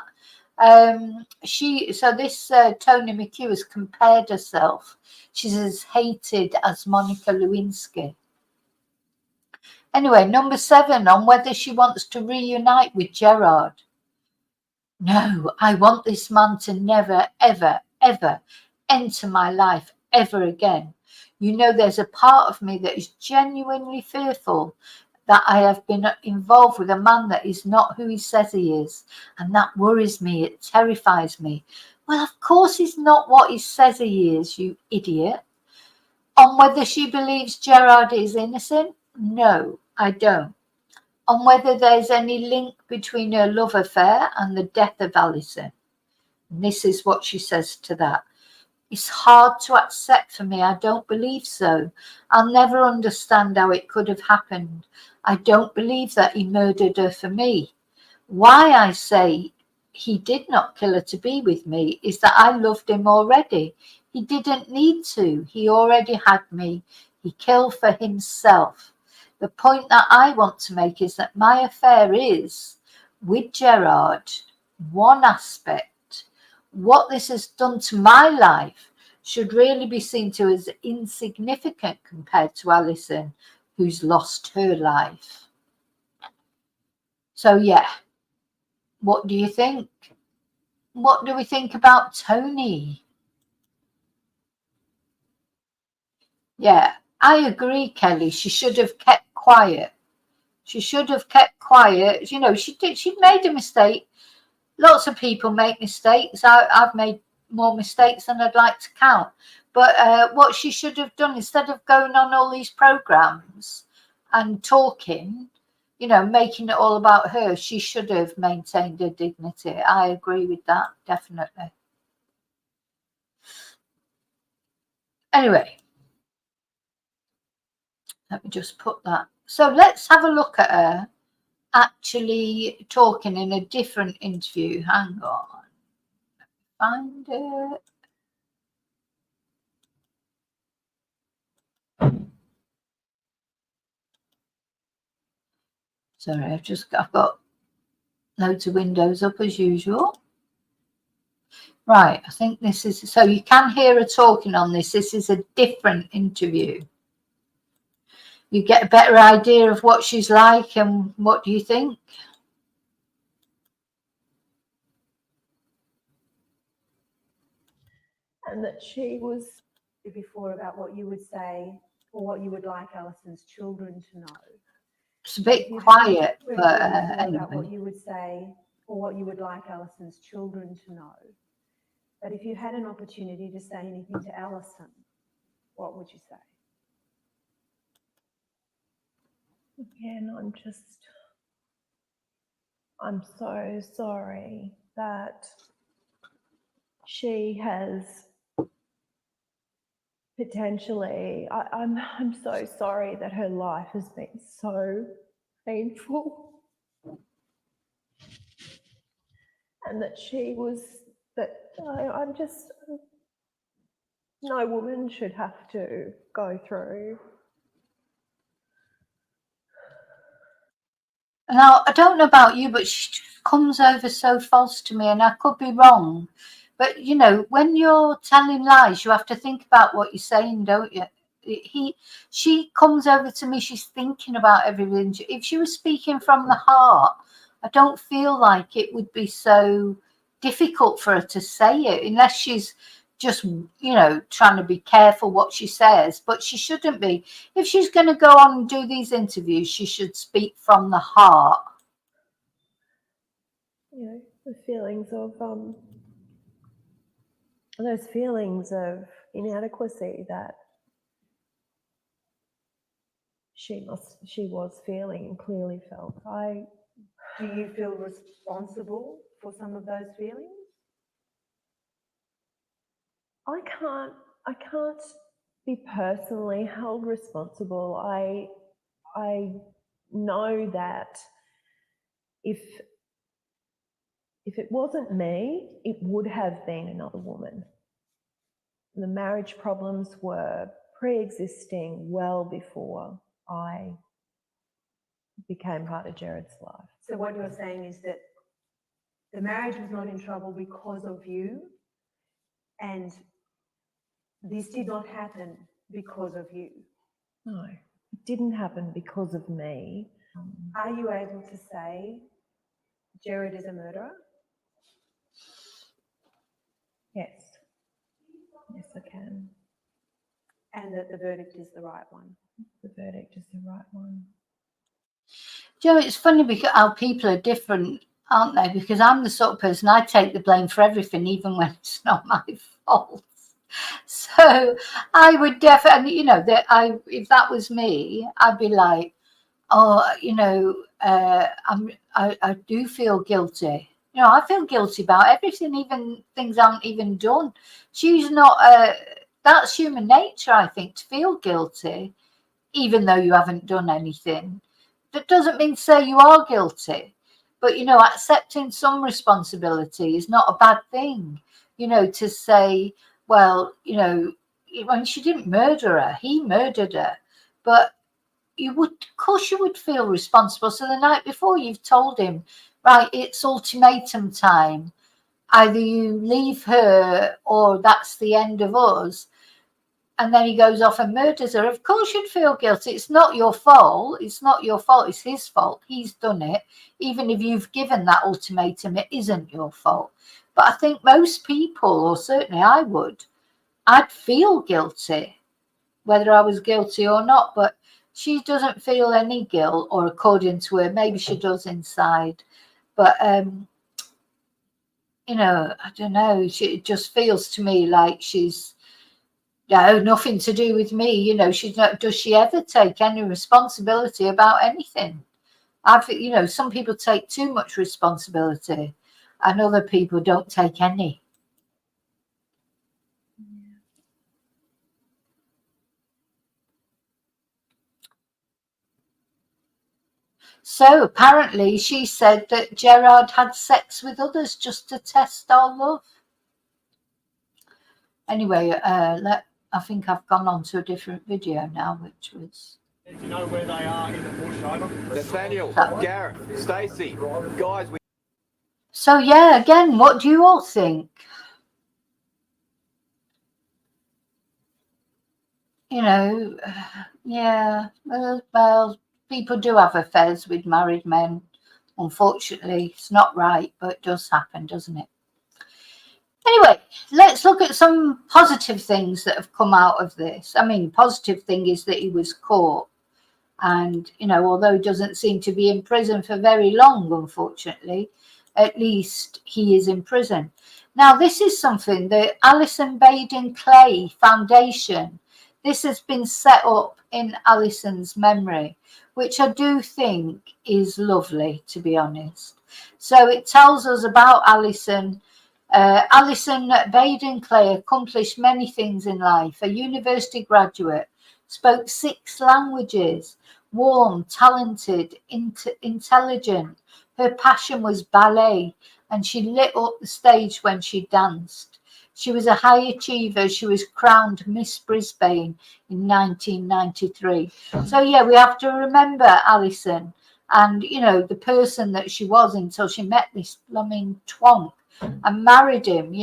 This Tony McHugh has compared herself. She's as hated as Monica Lewinsky. Anyway, number 7, on whether she wants to reunite with Gerard. No, I want this man to never, ever, ever enter my life ever again. You know, there's a part of me that is genuinely fearful that I have been involved with a man that is not who he says he is. And that worries me. It terrifies me. Well, of course he's not what he says he is, you idiot. On whether she believes Gerard is innocent? No, I don't. On whether there's any link between her love affair and the death of Allison. And this is what she says to that. It's hard to accept for me. I don't believe so. I'll never understand how it could have happened. I don't believe that he murdered her for me. Why I say he did not kill her to be with me is that I loved him already. He didn't need to. He already had me. He killed for himself. The point that I want to make is that my affair is, with Gerard, one aspect. What this has done to my life should really be seen to as insignificant compared to Allison, who's lost her life. So, yeah, what do you think? What do we think about Tony? Yeah, I agree, Kelly. She should have kept quiet. She should have kept quiet. You know, she made a mistake. Lots of people make mistakes. I've made more mistakes than I'd like to count. But what she should have done, instead of going on all these programs and talking, you know, making it all about her, she should have maintained her dignity. I agree with that, definitely. Anyway, let me just put that. So let's have a look at her actually talking in a different interview. Hang on. Find it. Sorry, I've got loads of windows up as usual. Right, I think this is, so you can hear her talking on this. This is a different interview. You get a better idea of what she's like, and what do you think? And that she was before about what you would say or what you would like Allison's children to know. It's a bit quiet, but anyway. About what you would say or what you would like Allison's children to know. But if you had an opportunity to say anything to Allison, what would you say? Again, I'm so sorry that she has potentially, I'm so sorry that her life has been so painful, and that I'm just, no woman should have to go through. Now, I don't know about you, but she comes over so false to me, and I could be wrong. But, you know, when you're telling lies, you have to think about what you're saying, don't you? She comes over to me, she's thinking about everything. If she was speaking from the heart, I don't feel like it would be so difficult for her to say it, unless she's just, trying to be careful what she says, but she shouldn't be. If she's going to go on and do these interviews, she should speak from the heart. The feelings of those feelings of inadequacy that she was feeling and clearly felt. Do you feel responsible for some of those feelings? I can't be personally held responsible. I know that if it wasn't me, it would have been another woman. The marriage problems were pre-existing well before I became part of Gerard's life. So what you're saying is that the marriage was not in trouble because of you, and this did not happen because of you. No, it didn't happen because of me. Are you able to say Gerard is a murderer? Yes. Yes, I can. And that the verdict is the right one? The verdict is the right one. Joe, it's funny because how people are different, aren't they? Because I'm the sort of person, I take the blame for everything, even when it's not my fault. So I would definitely, if that was me, I'd be like, oh, I do feel guilty. I feel guilty about everything, even things I haven't even done. She's not, that's human nature, I think, to feel guilty, even though you haven't done anything. That doesn't mean to say you are guilty, but, accepting some responsibility is not a bad thing, to say, well, when she didn't murder her, he murdered her, but of course you would feel responsible. So the night before you've told him, right, it's ultimatum time. Either you leave her or that's the end of us. And then he goes off and murders her. Of course you'd feel guilty. It's not your fault. It's not your fault. It's his fault. He's done it. Even if you've given that ultimatum, it isn't your fault. But I think most people, or certainly I'd feel guilty, whether I was guilty or not. But she doesn't feel any guilt, or according to her, maybe she does inside. But, I don't know. It just feels to me like she's, nothing to do with me. She's not. Does she ever take any responsibility about anything? Some people take too much responsibility, and other people don't take any. So apparently, she said that Gerard had sex with others just to test our love. Anyway, I think I've gone on to a different video now, which was. Do you know where they are in the bush, over? Nathaniel, Gareth, Stacey, guys. So yeah, again, what do you all think? Yeah, well, people do have affairs with married men. Unfortunately, it's not right, but it does happen, doesn't it? Anyway, let's look at some positive things that have come out of this. I mean, positive thing is that he was caught. And, although he doesn't seem to be in prison for very long, unfortunately, at least he is in prison. Now, this is something, the Allison Baden-Clay Foundation. This has been set up in Allison's memory, which I do think is lovely, to be honest. So it tells us about Allison. Allison Baden-Clay accomplished many things in life. A university graduate, spoke 6 languages, warm, talented, intelligent. Her passion was ballet, and she lit up the stage when she danced. She was a high achiever. She was crowned Miss Brisbane in 1993. So, yeah, we have to remember Allison and, the person that she was until she met this blooming twonk and married him,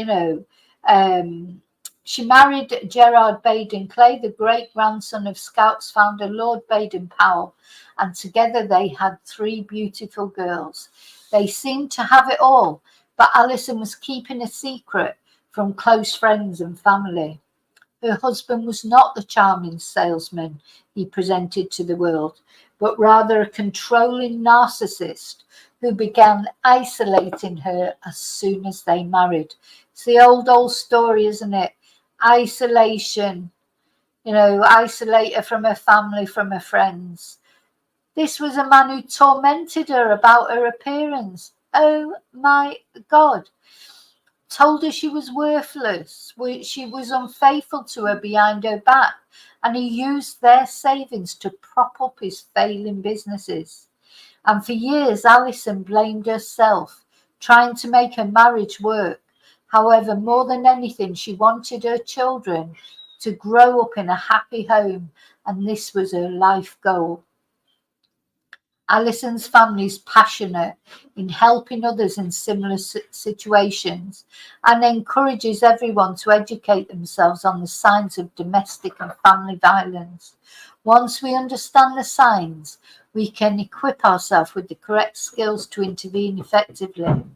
She married Gerard Baden-Clay, the great-grandson of Scouts founder Lord Baden-Powell, and together they had 3 beautiful girls. They seemed to have it all, but Allison was keeping a secret from close friends and family. Her husband was not the charming salesman he presented to the world, but rather a controlling narcissist who began isolating her as soon as they married. It's the old story, isn't it? Isolation, isolate her from her family, from her friends. This was a man who tormented her about her appearance. Oh my God. Told her she was worthless, she was unfaithful to her behind her back, and he used their savings to prop up his failing businesses. And for years, Allison blamed herself, trying to make her marriage work. However, more than anything, she wanted her children to grow up in a happy home, and this was her life goal. Allison's family is passionate in helping others in similar situations and encourages everyone to educate themselves on the signs of domestic and family violence. Once we understand the signs, we can equip ourselves with the correct skills to intervene effectively.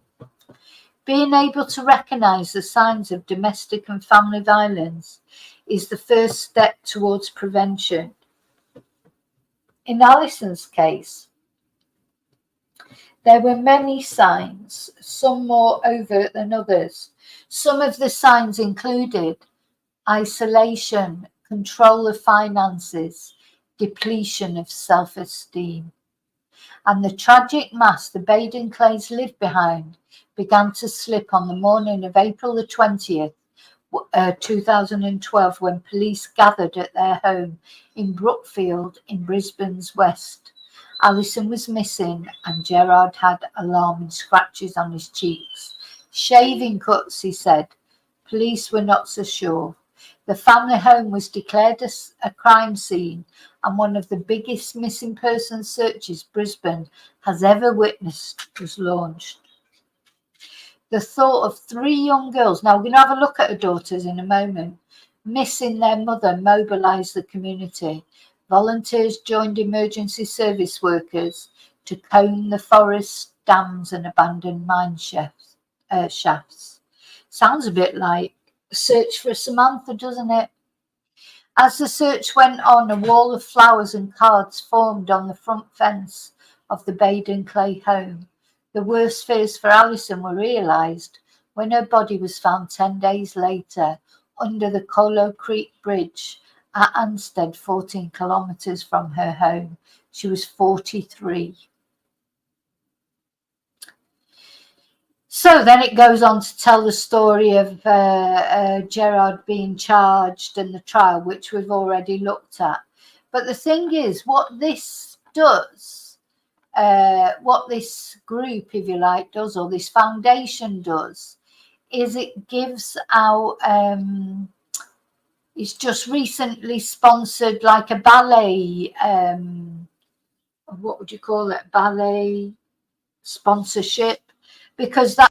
Being able to recognize the signs of domestic and family violence is the first step towards prevention. In Allison's case, there were many signs, some more overt than others. Some of the signs included isolation, control of finances, depletion of self-esteem. And the tragic mask the Baden-Clays lived behind began to slip on the morning of April the 20th, 2012, when police gathered at their home in Brookfield in Brisbane's west. Allison was missing and Gerard had alarming scratches on his cheeks. Shaving cuts, he said. Police were not so sure. The family home was declared a crime scene and one of the biggest missing persons searches Brisbane has ever witnessed was launched. The thought of 3 young girls, now we're going to have a look at her daughters in a moment, missing their mother mobilised the community. Volunteers joined emergency service workers to comb the forest, dams and abandoned mine shafts. Sounds a bit like Search for Samantha, doesn't it? As the search went on, a wall of flowers and cards formed on the front fence of the Baden-Clay home. The worst fears for Allison were realised when her body was found 10 days later under the Colo Creek Bridge at Anstead, 14 kilometres from her home. She was 43. So then it goes on to tell the story of Gerard being charged and the trial, which we've already looked at. But the thing is, what this does, what this group, if you like, does, or this foundation does, is it gives out... it's just recently sponsored like a ballet, what would you call it, ballet sponsorship, because that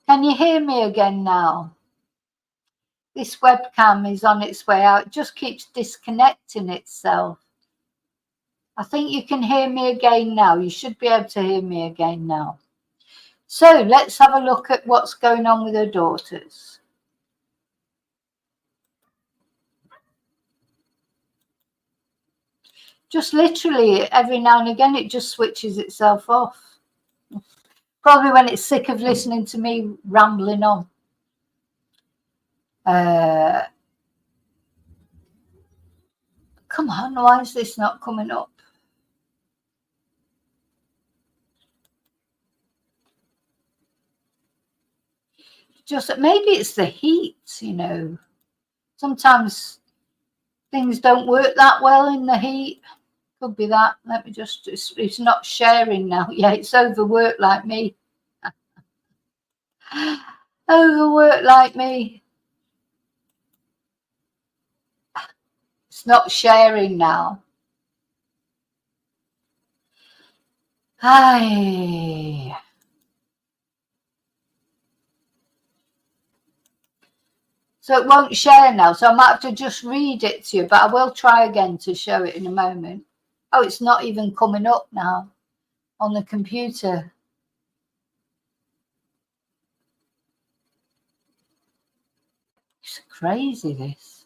can you hear me again now? This webcam is on its way out. It just keeps disconnecting itself. I think you can hear me again now. You should be able to hear me again now. So let's have a look at what's going on with her daughters. Just literally every now and again, it just switches itself off. Probably when it's sick of listening to me rambling on. Come on, why is this not coming up? Just maybe it's the heat, you know. Sometimes things don't work that well in the heat. Could be that. Let me just, it's not sharing now. Yeah, it's overworked like me. Overworked like me. It's not sharing now. Hi. So it won't share now. So I might have to just read it to you, but I will try again to show it in a moment. Oh, it's not even coming up now on the computer. It's crazy, this.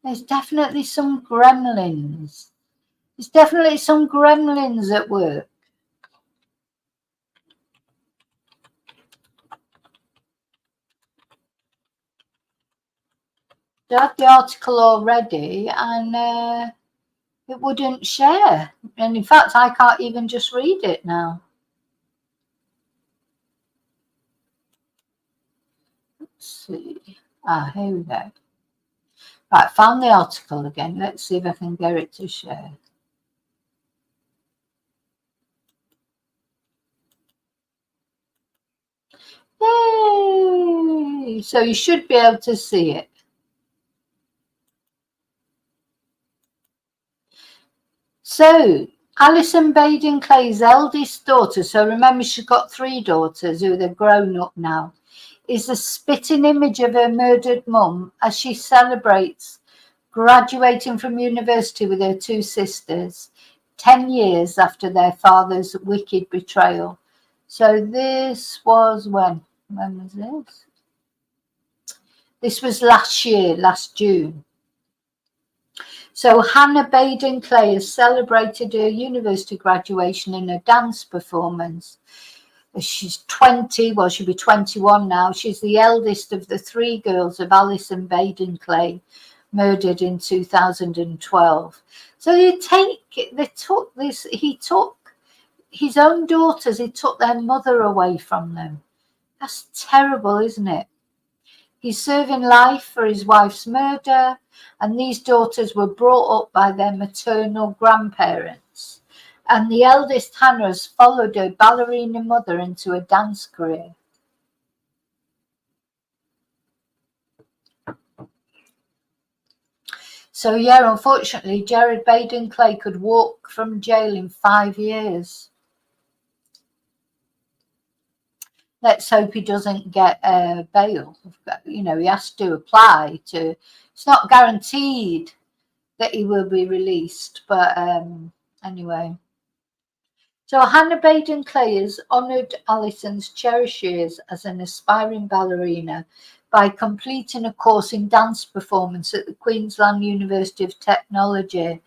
There's definitely some gremlins. There's definitely some gremlins at work. I had the article already and it wouldn't share. And in fact, I can't even just read it now. Let's see. Here we go. Right, found the article again. Let's see if I can get it to share. Yay! So you should be able to see it. So Allison Baden-Clay's eldest daughter, so remember she's got 3 daughters who they're grown up now, is a spitting image of her murdered mum as she celebrates graduating from university with her 2 sisters 10 years after their father's wicked betrayal. So this was when was this? This was last year, last June. So Hannah Baden-Clay has celebrated her university graduation in a dance performance. She's 20, well, she'll be 21 now. She's the eldest of the 3 girls of Allison Baden-Clay, murdered in 2012. So he took his own daughters, he took their mother away from them. That's terrible, isn't it? He's serving life for his wife's murder, and these daughters were brought up by their maternal grandparents. And the eldest, Hannah, has followed her ballerina mother into a dance career. So yeah, unfortunately, Gerard Baden-Clay could walk from jail in 5 years. Let's hope he doesn't get bail. You know, he has to apply to. It's not guaranteed that he will be released, but anyway. So Hannah Baden-Clay has honoured Allison's cherished years as an aspiring ballerina by completing a course in dance performance at the Queensland University of Technology.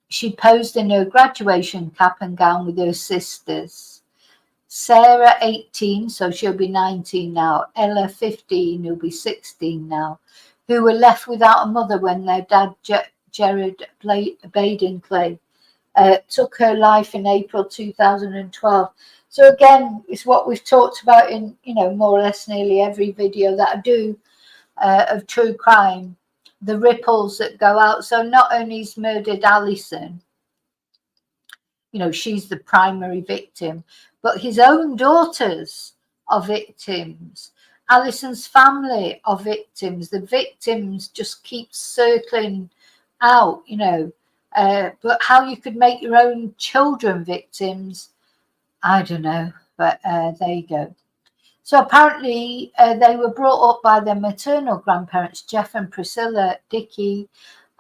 She posed in her graduation cap and gown with her sisters. Sarah, 18, so she'll be 19 now. Ella, 15, who'll be 16 now, who were left without a mother when their dad, Gerard Baden-Clay, took her life in April 2012. So again, it's what we've talked about in, you know, more or less nearly every video that I do of true crime, the ripples that go out. So not only is murdered Allison, you know, she's the primary victim, but his own daughters are victims. Allison's family are victims. The victims just keep circling out, you know. But how you could make your own children victims, I don't know. But there you go. So apparently they were brought up by their maternal grandparents, Jeff and Priscilla Dickey.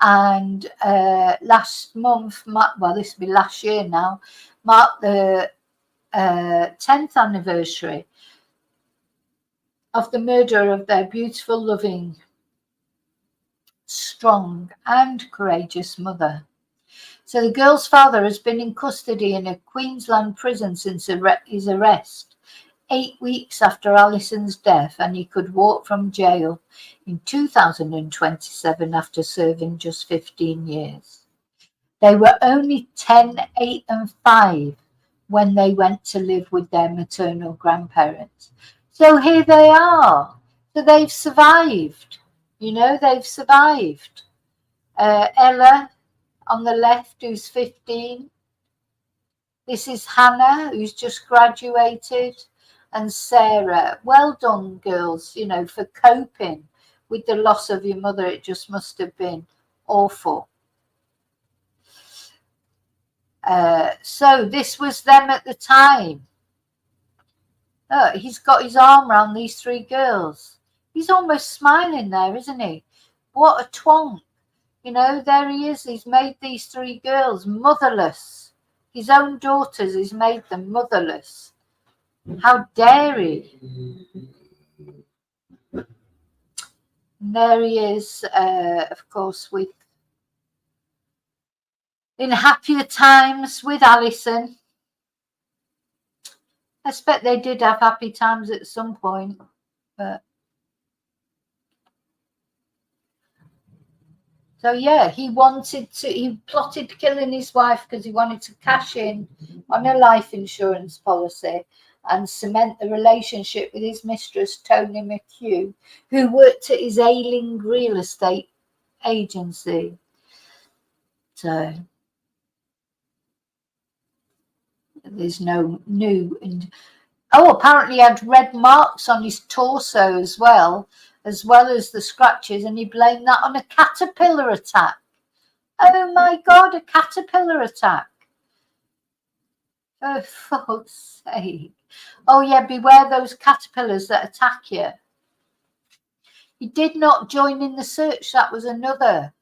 And last month, well, this will be last year now, marked the 10th anniversary of the murder of their beautiful, loving strong and courageous mother. So the girl's father has been in custody in a Queensland prison since his arrest 8 weeks after Allison's death, and he could walk from jail in 2027 after serving just 15 years. They were only 10, 8 and 5 when they went to live with their maternal grandparents. So here they are. So they've survived. You know, they've survived. Ella on the left, who's 15. This is Hannah, who's just graduated. And Sarah. Well done, girls, you know, for coping with the loss of your mother. It just must have been awful. So this was them at the time. Oh, he's got his arm around these 3 girls. He's almost smiling there, isn't he? What a twonk. You know, there he is. He's made these 3 girls motherless. His own daughters, he's made them motherless. How dare he? And there he is, of course, in happier times with Allison. I expect they did have happy times at some point, but so yeah, he plotted killing his wife because he wanted to cash in on a life insurance policy and cement the relationship with his mistress, Tony McHugh, who worked at his ailing real estate agency. So there's no new. Apparently he had red marks on his torso as well as the scratches, and he blamed that on a caterpillar attack. Oh my God, a caterpillar attack. For fuck's sake. Oh yeah, beware those caterpillars that attack you. He did not join in the search. That was another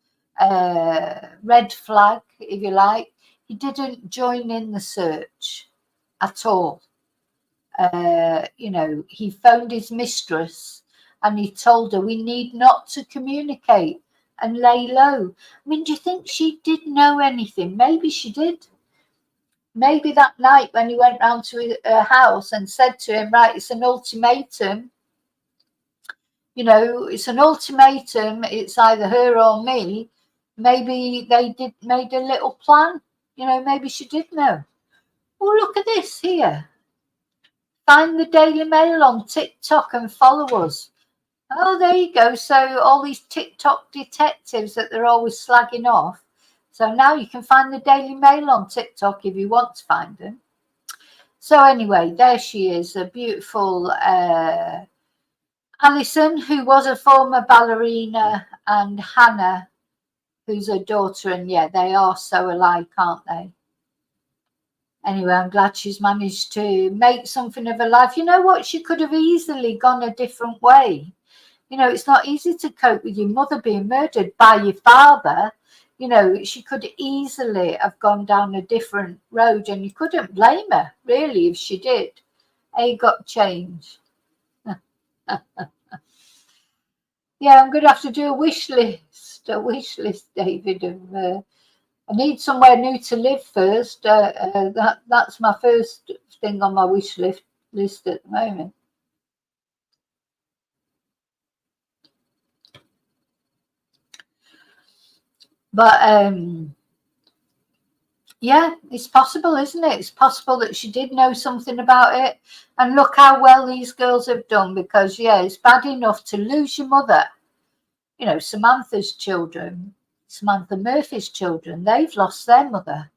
red flag, if you like. He didn't join in the search at all. You know, he phoned his mistress and he told her we need not to communicate and lay low. I mean, do you think she did know anything? Maybe she did. Maybe that night when he went round to her house and said to him, right, it's an ultimatum. You know, it's an ultimatum. It's either her or me. Maybe they made a little plan. You know, maybe she did know. Oh, look at this here. Find the Daily Mail on TikTok and follow us. Oh, there you go. So all these TikTok detectives that they're always slagging off. So now you can find the Daily Mail on TikTok if you want to find them. So anyway, there she is, a beautiful Allison, who was a former ballerina, and Hannah, who's her daughter. And yeah, they are so alike, aren't they? Anyway, I'm glad she's managed to make something of her life. You know what? She could have easily gone a different way. You know, it's not easy to cope with your mother being murdered by your father. You know, she could easily have gone down a different road, and you couldn't blame her, really, if she did. A got change. Yeah, I'm going to have to do a wish list, David. I need somewhere new to live first. That's my first thing on my wish list at the moment. But yeah, it's possible, isn't it? It's possible that she did know something about it. And look how well these girls have done, because, yeah, it's bad enough to lose your mother. You know, Samantha Murphy's children, they've lost their mother.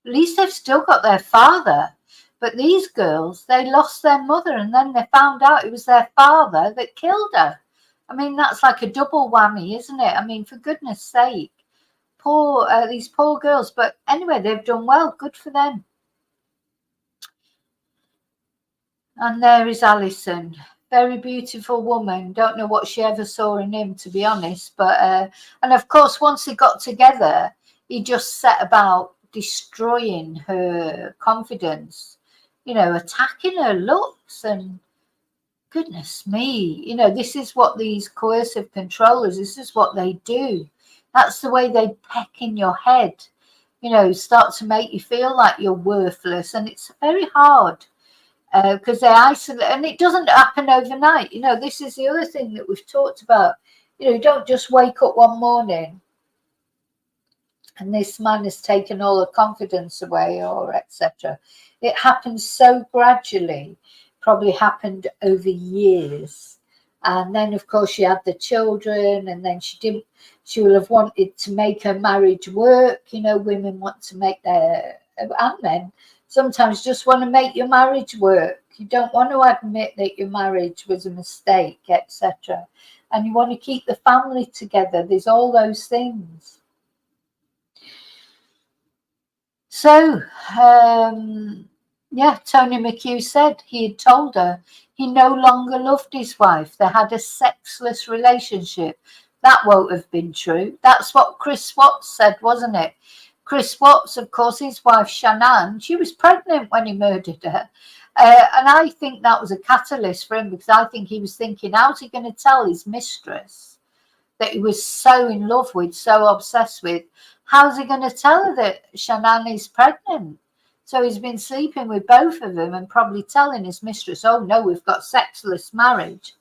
At least they've still got their father. But these girls, they lost their mother, and then they found out it was their father that killed her. I mean, that's like a double whammy, isn't it? I mean, for goodness sake. These poor girls. But anyway, they've done well. Good for them. And there is Allison. Very beautiful woman. Don't know what she ever saw in him, to be honest. But and of course, once they got together, he just set about destroying her confidence. You know, attacking her looks, and goodness me, you know, this is what these coercive controllers, this is what they do. That's the way they peck in your head, you know, start to make you feel like you're worthless. And it's very hard because they isolate, and it doesn't happen overnight. You know, this is the other thing that we've talked about. You know, you don't just wake up one morning and this man has taken all the confidence away, or etc. It happens so gradually, probably happened over years. And then, of course, she had the children, and then she will have wanted to make her marriage work. You know, women want to make their, and men sometimes just want to make your marriage work. You don't want to admit that your marriage was a mistake, etc. And you want to keep the family together. There's all those things. So, yeah, Tony McHugh said he had told her he no longer loved his wife. They had a sexless relationship. That won't have been true. That's what Chris Watts said, wasn't it? Chris Watts, of course, his wife Shanann, she was pregnant when he murdered her. And I think that was a catalyst for him, because I think he was thinking, how's he going to tell his mistress that he was so in love with, so obsessed with? How's he going to tell her that Shanann is pregnant? So he's been sleeping with both of them and probably telling his mistress, oh no, we've got sexless marriage,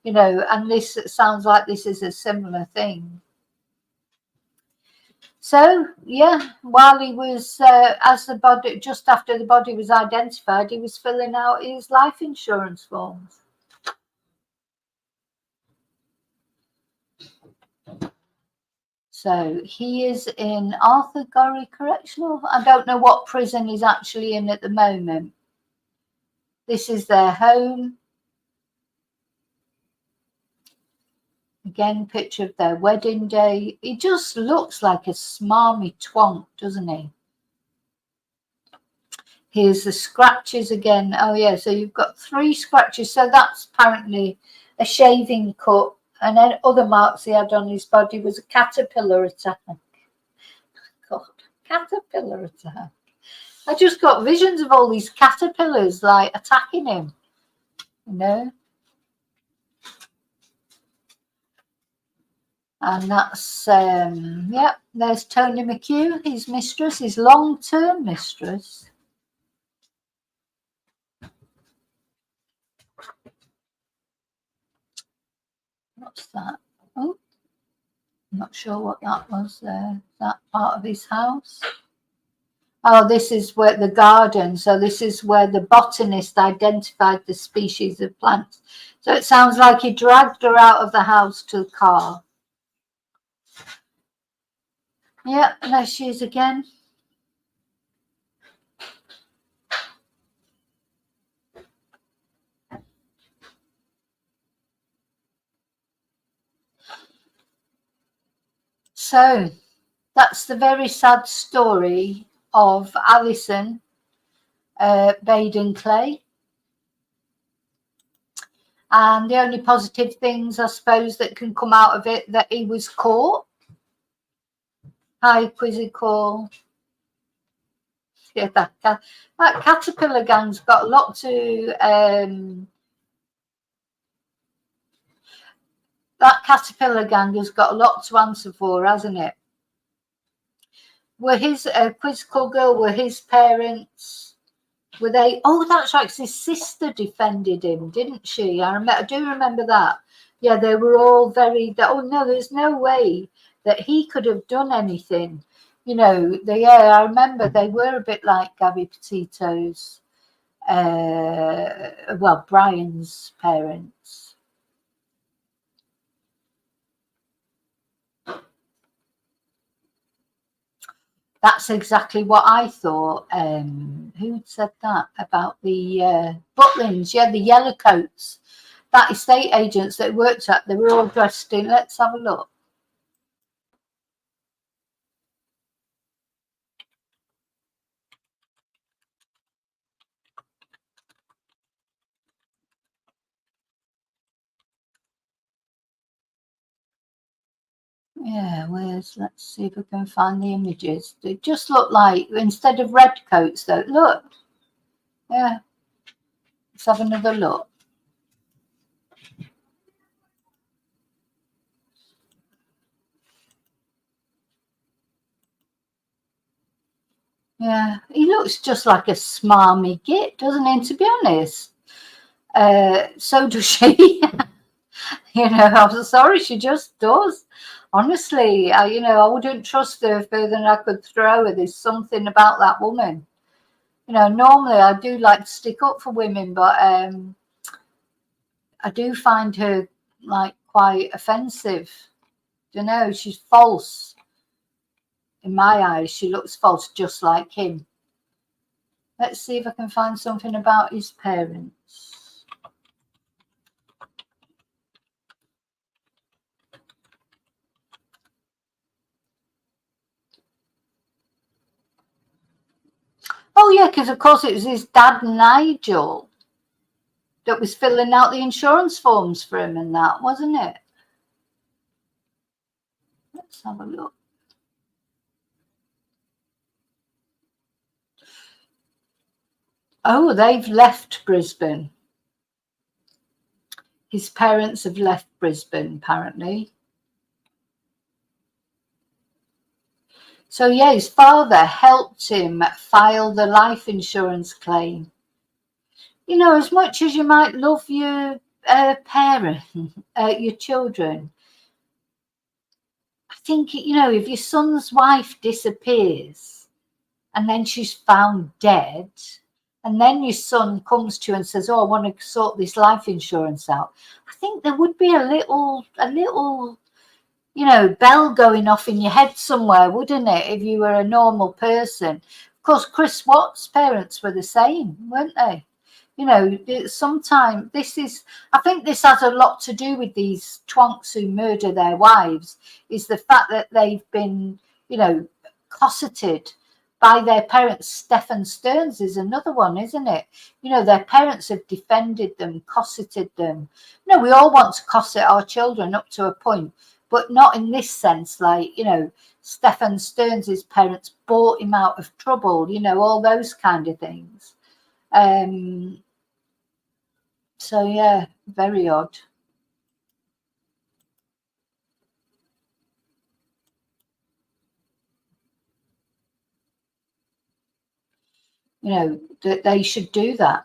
you know, and this sounds like this is a similar thing. So, yeah, while he was, as the body, just after the body was identified, he was filling out his life insurance forms. So he is in Arthur Gorrie Correctional. I don't know what prison he's actually in at the moment. This is their home. Again, picture of their wedding day. He just looks like a smarmy twonk, doesn't he? Here's the scratches again. Oh, yeah, so you've got 3 scratches. So that's apparently a shaving cut. And then other marks he had on his body was a caterpillar attack. God, caterpillar attack. I just got visions of all these caterpillars like attacking him, you know. And that's, yeah, there's Tony McHugh, his mistress, his long-term mistress. What's that? Oh, I'm not sure what that was there. That part of his house. Oh, this is where the garden. So this is where the botanist identified the species of plants. So it sounds like he dragged her out of the house to the car. Yeah, there she is again. So that's the very sad story of Allison Baden-Clay. And the only positive things, I suppose, that can come out of it, that he was caught. Hi, Quizzical. Yeah, that caterpillar gang's got a lot to... that caterpillar gang has got a lot to answer for, hasn't it? Were his Quizzical girl, were his parents... Were they? Oh, that's right. 'Cause his sister defended him, didn't she? I do remember that. Yeah, they were all very. Oh no, there's no way that he could have done anything. You know, yeah, I remember they were a bit like Gabby Petito's. Well, Brian's parents. That's exactly what I thought. Who said that about the Butlins? Yeah, the yellow coats. That estate agents that worked at, they were all dressed in. Let's have a look. Yeah, let's see if we can find the images. They just look like, instead of red coats though, look. Yeah. Let's have another look. Yeah, he looks just like a smarmy git, doesn't he, to be honest? So does she. I'm sorry, she just does. Honestly, I wouldn't trust her further than I could throw her. There's something about that woman. Normally I do like to stick up for women, but I do find her like quite offensive. She's false. In my eyes, she looks false, just like him. Let's see if I can find something about his parents. Oh, yeah, because, of course, it was his dad, Nigel, that was filling out the insurance forms for him and that, wasn't it? Let's have a look. Oh, they've left Brisbane. His parents have left Brisbane, apparently. So, yeah, his father helped him file the life insurance claim. As much as you might love your parent, your children, I think, if your son's wife disappears and then she's found dead, and then your son comes to you and says, oh, I want to sort this life insurance out, I think there would be a little bell going off in your head somewhere, wouldn't it, if you were a normal person? Of course, Chris Watt's parents were the same, weren't they? Sometimes I think this has a lot to do with these twonks who murder their wives, is the fact that they've been, cosseted by their parents. Stephen Stearns is another one, isn't it? Their parents have defended them, cosseted them. We all want to cosset our children up to a point, but not in this sense, like, Stephen Stearns' parents bought him out of trouble, all those kind of things. So, yeah, very odd. That they should do that.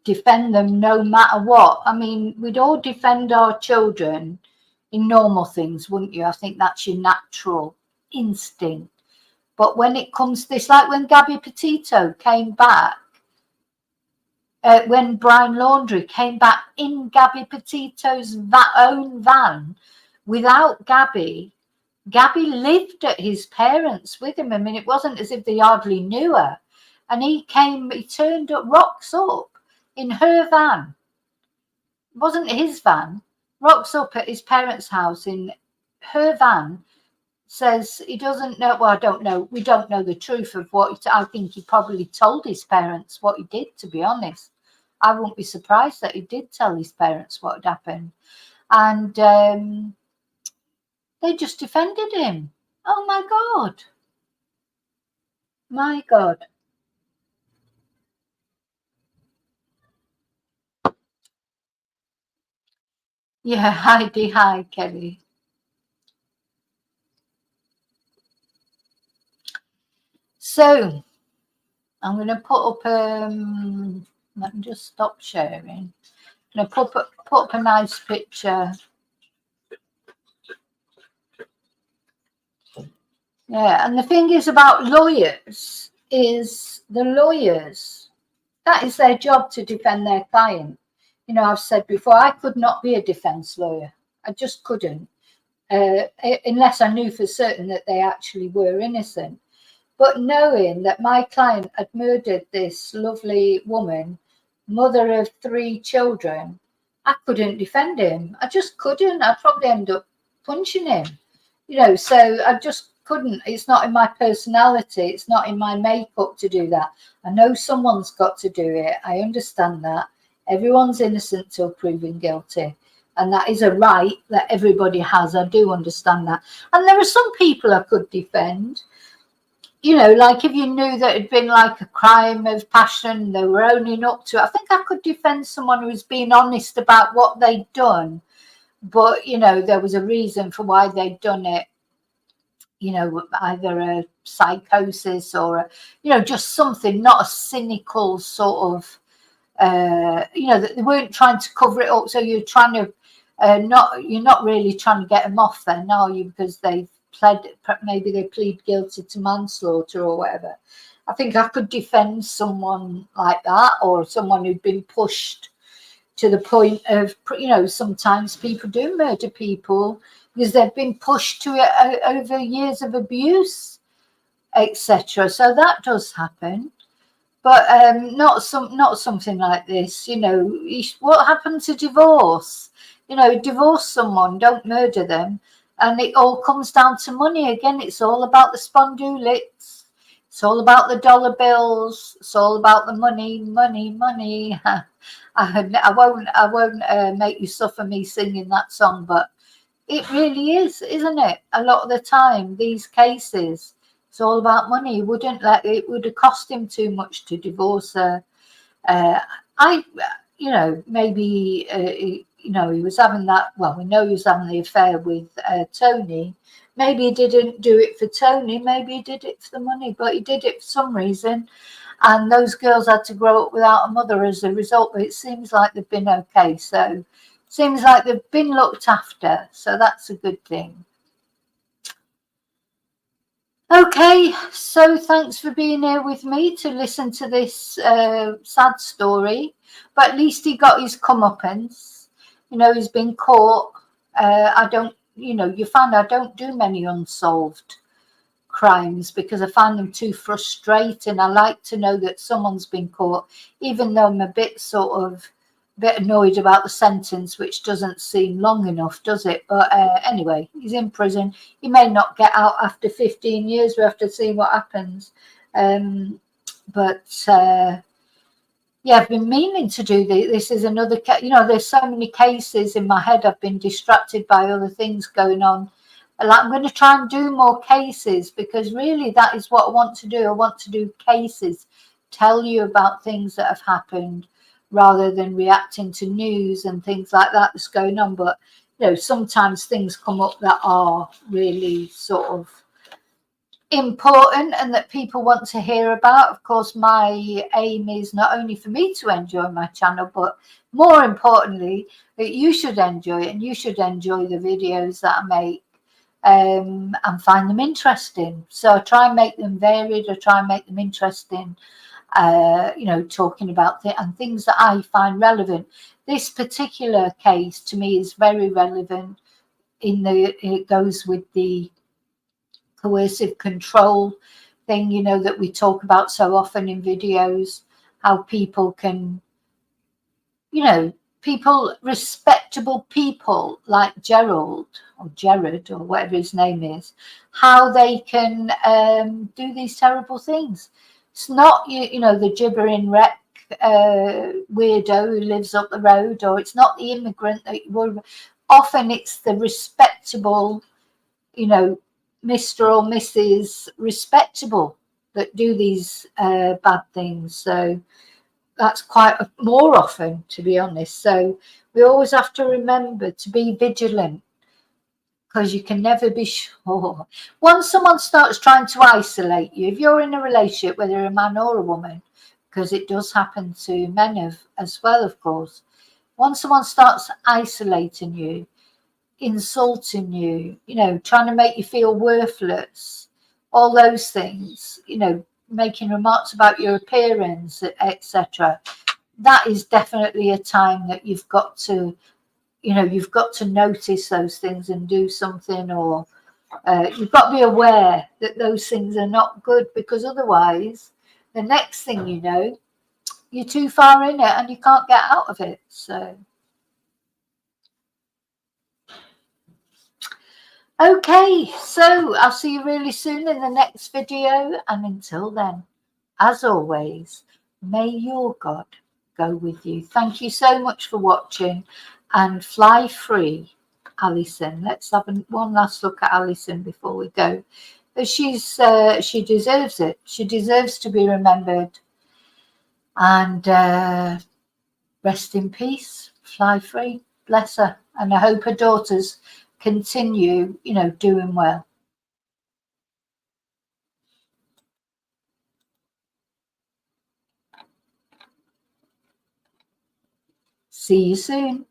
Defend them no matter what. I mean, we'd all defend our children in normal things, wouldn't you? I think that's your natural instinct. But when it comes to this, like when Gabby Petito came back, when Brian Laundrie came back in Gabby Petito's own van without Gabby lived at his parents with him. I mean, it wasn't as if they hardly knew her. And he turned up, rocks up in her van. It wasn't his van. Rocks up at his parents' house in her van. Says he doesn't know. Well, I don't know. We don't know the truth of what I think he probably told his parents what he did, to be honest. I wouldn't be surprised that he did tell his parents what had happened. And they just defended him. Oh, my God. My God. Yeah, hi, Kelly. So, I'm going to put up, let me just stop sharing. I'm going to put up a nice picture. Yeah, and the thing is about lawyers is the lawyers, that is their job, to defend their client. I've said before, I could not be a defense lawyer. I just couldn't, unless I knew for certain that they actually were innocent. But knowing that my client had murdered this lovely woman, mother of 3 children, I couldn't defend him. I just couldn't. I'd probably end up punching him, so I just couldn't. It's not in my personality. It's not in my makeup to do that. I know someone's got to do it. I understand that. Everyone's innocent till proven guilty. And that is a right that everybody has. I do understand that. And there are some people I could defend. Like if you knew that it had been like a crime of passion, they were owning up to it. I think I could defend someone who was being honest about what they'd done. But, there was a reason for why they'd done it. you know, either a psychosis or a, you know, just something, not a cynical sort of, you know, that they weren't trying to cover it up. So you're trying to you're not really trying to get them off then, are you? Because they've maybe they plead guilty to manslaughter or whatever. I think I could defend someone like that, or someone who'd been pushed to the point of, you know, sometimes people do murder people because they've been pushed to it over years of abuse, etc. So that does happen, but not something like this. You know, what happened to divorce? You know, divorce someone, don't murder them, and it all comes down to money again. It's all about the spondulits. It's all about the dollar bills. It's all about the money, money, money. I won't make you suffer me singing that song, but it really is, isn't it? A lot of the time, these cases, it's all about money. It would have cost him too much to divorce her. You know, maybe, you know, he was having that. Well, we know he was having the affair with Tony. Maybe he didn't do it for Tony. Maybe he did it for the money, but he did it for some reason. And those girls had to grow up without a mother as a result. But it seems like they've been okay. So seems like they've been looked after. So that's a good thing. Okay, so thanks for being here with me to listen to this sad story. But at least he got his comeuppance. You know, he's been caught. I don't, you know, you find I don't do many unsolved crimes because I find them too frustrating. I like to know that someone's been caught, even though I'm a bit annoyed about the sentence, which doesn't seem long enough, does it? But anyway, he's in prison. He may not get out after 15 years. We have to see what happens. Yeah, I've been meaning to do this. This is another case. You know, there's so many cases in my head. I've been distracted by other things going on. Like, I'm going to try and do more cases because really that is what I want to do. I want to do cases, tell you about things that have happened rather than reacting to news and things like that that's going on. But, you know, sometimes things come up that are really sort of important and that people want to hear about. Of course, my aim is not only for me to enjoy my channel, but more importantly, that you should enjoy it and you should enjoy the videos that I make and find them interesting. So I try and make them varied. I try and make them interesting. You know, talking about things that I find relevant. This particular case to me is very relevant. It goes with the coercive control thing, you know, that we talk about so often in videos. How people can, you know, respectable people like Gerard or whatever his name is, how they can do these terrible things. It's not, you know, the gibbering wreck weirdo who lives up the road, or it's not the immigrant that often it's the respectable, you know, Mr. or Mrs. respectable that do these bad things. So that's quite more often, to be honest. So we always have to remember to be vigilant, because you can never be sure. Once someone starts trying to isolate you, if you're in a relationship, whether a man or a woman, because it does happen to men as well, of course. Once someone starts isolating you, insulting you, you know, trying to make you feel worthless, all those things, you know, making remarks about your appearance, etc., that is definitely a time that you've got to, you know, you've got to notice those things and do something, or you've got to be aware that those things are not good, because otherwise the next thing you know, you're too far in it and you can't get out of it. So okay, so I'll see you really soon in the next video, and until then, as always, may your God go with you. Thank you so much for watching, and fly free, Allison. Let's have one last look at Allison before we go. She deserves it. She deserves to be remembered. And rest in peace, fly free, bless her. And I hope her daughters continue, you know, doing well. See you soon.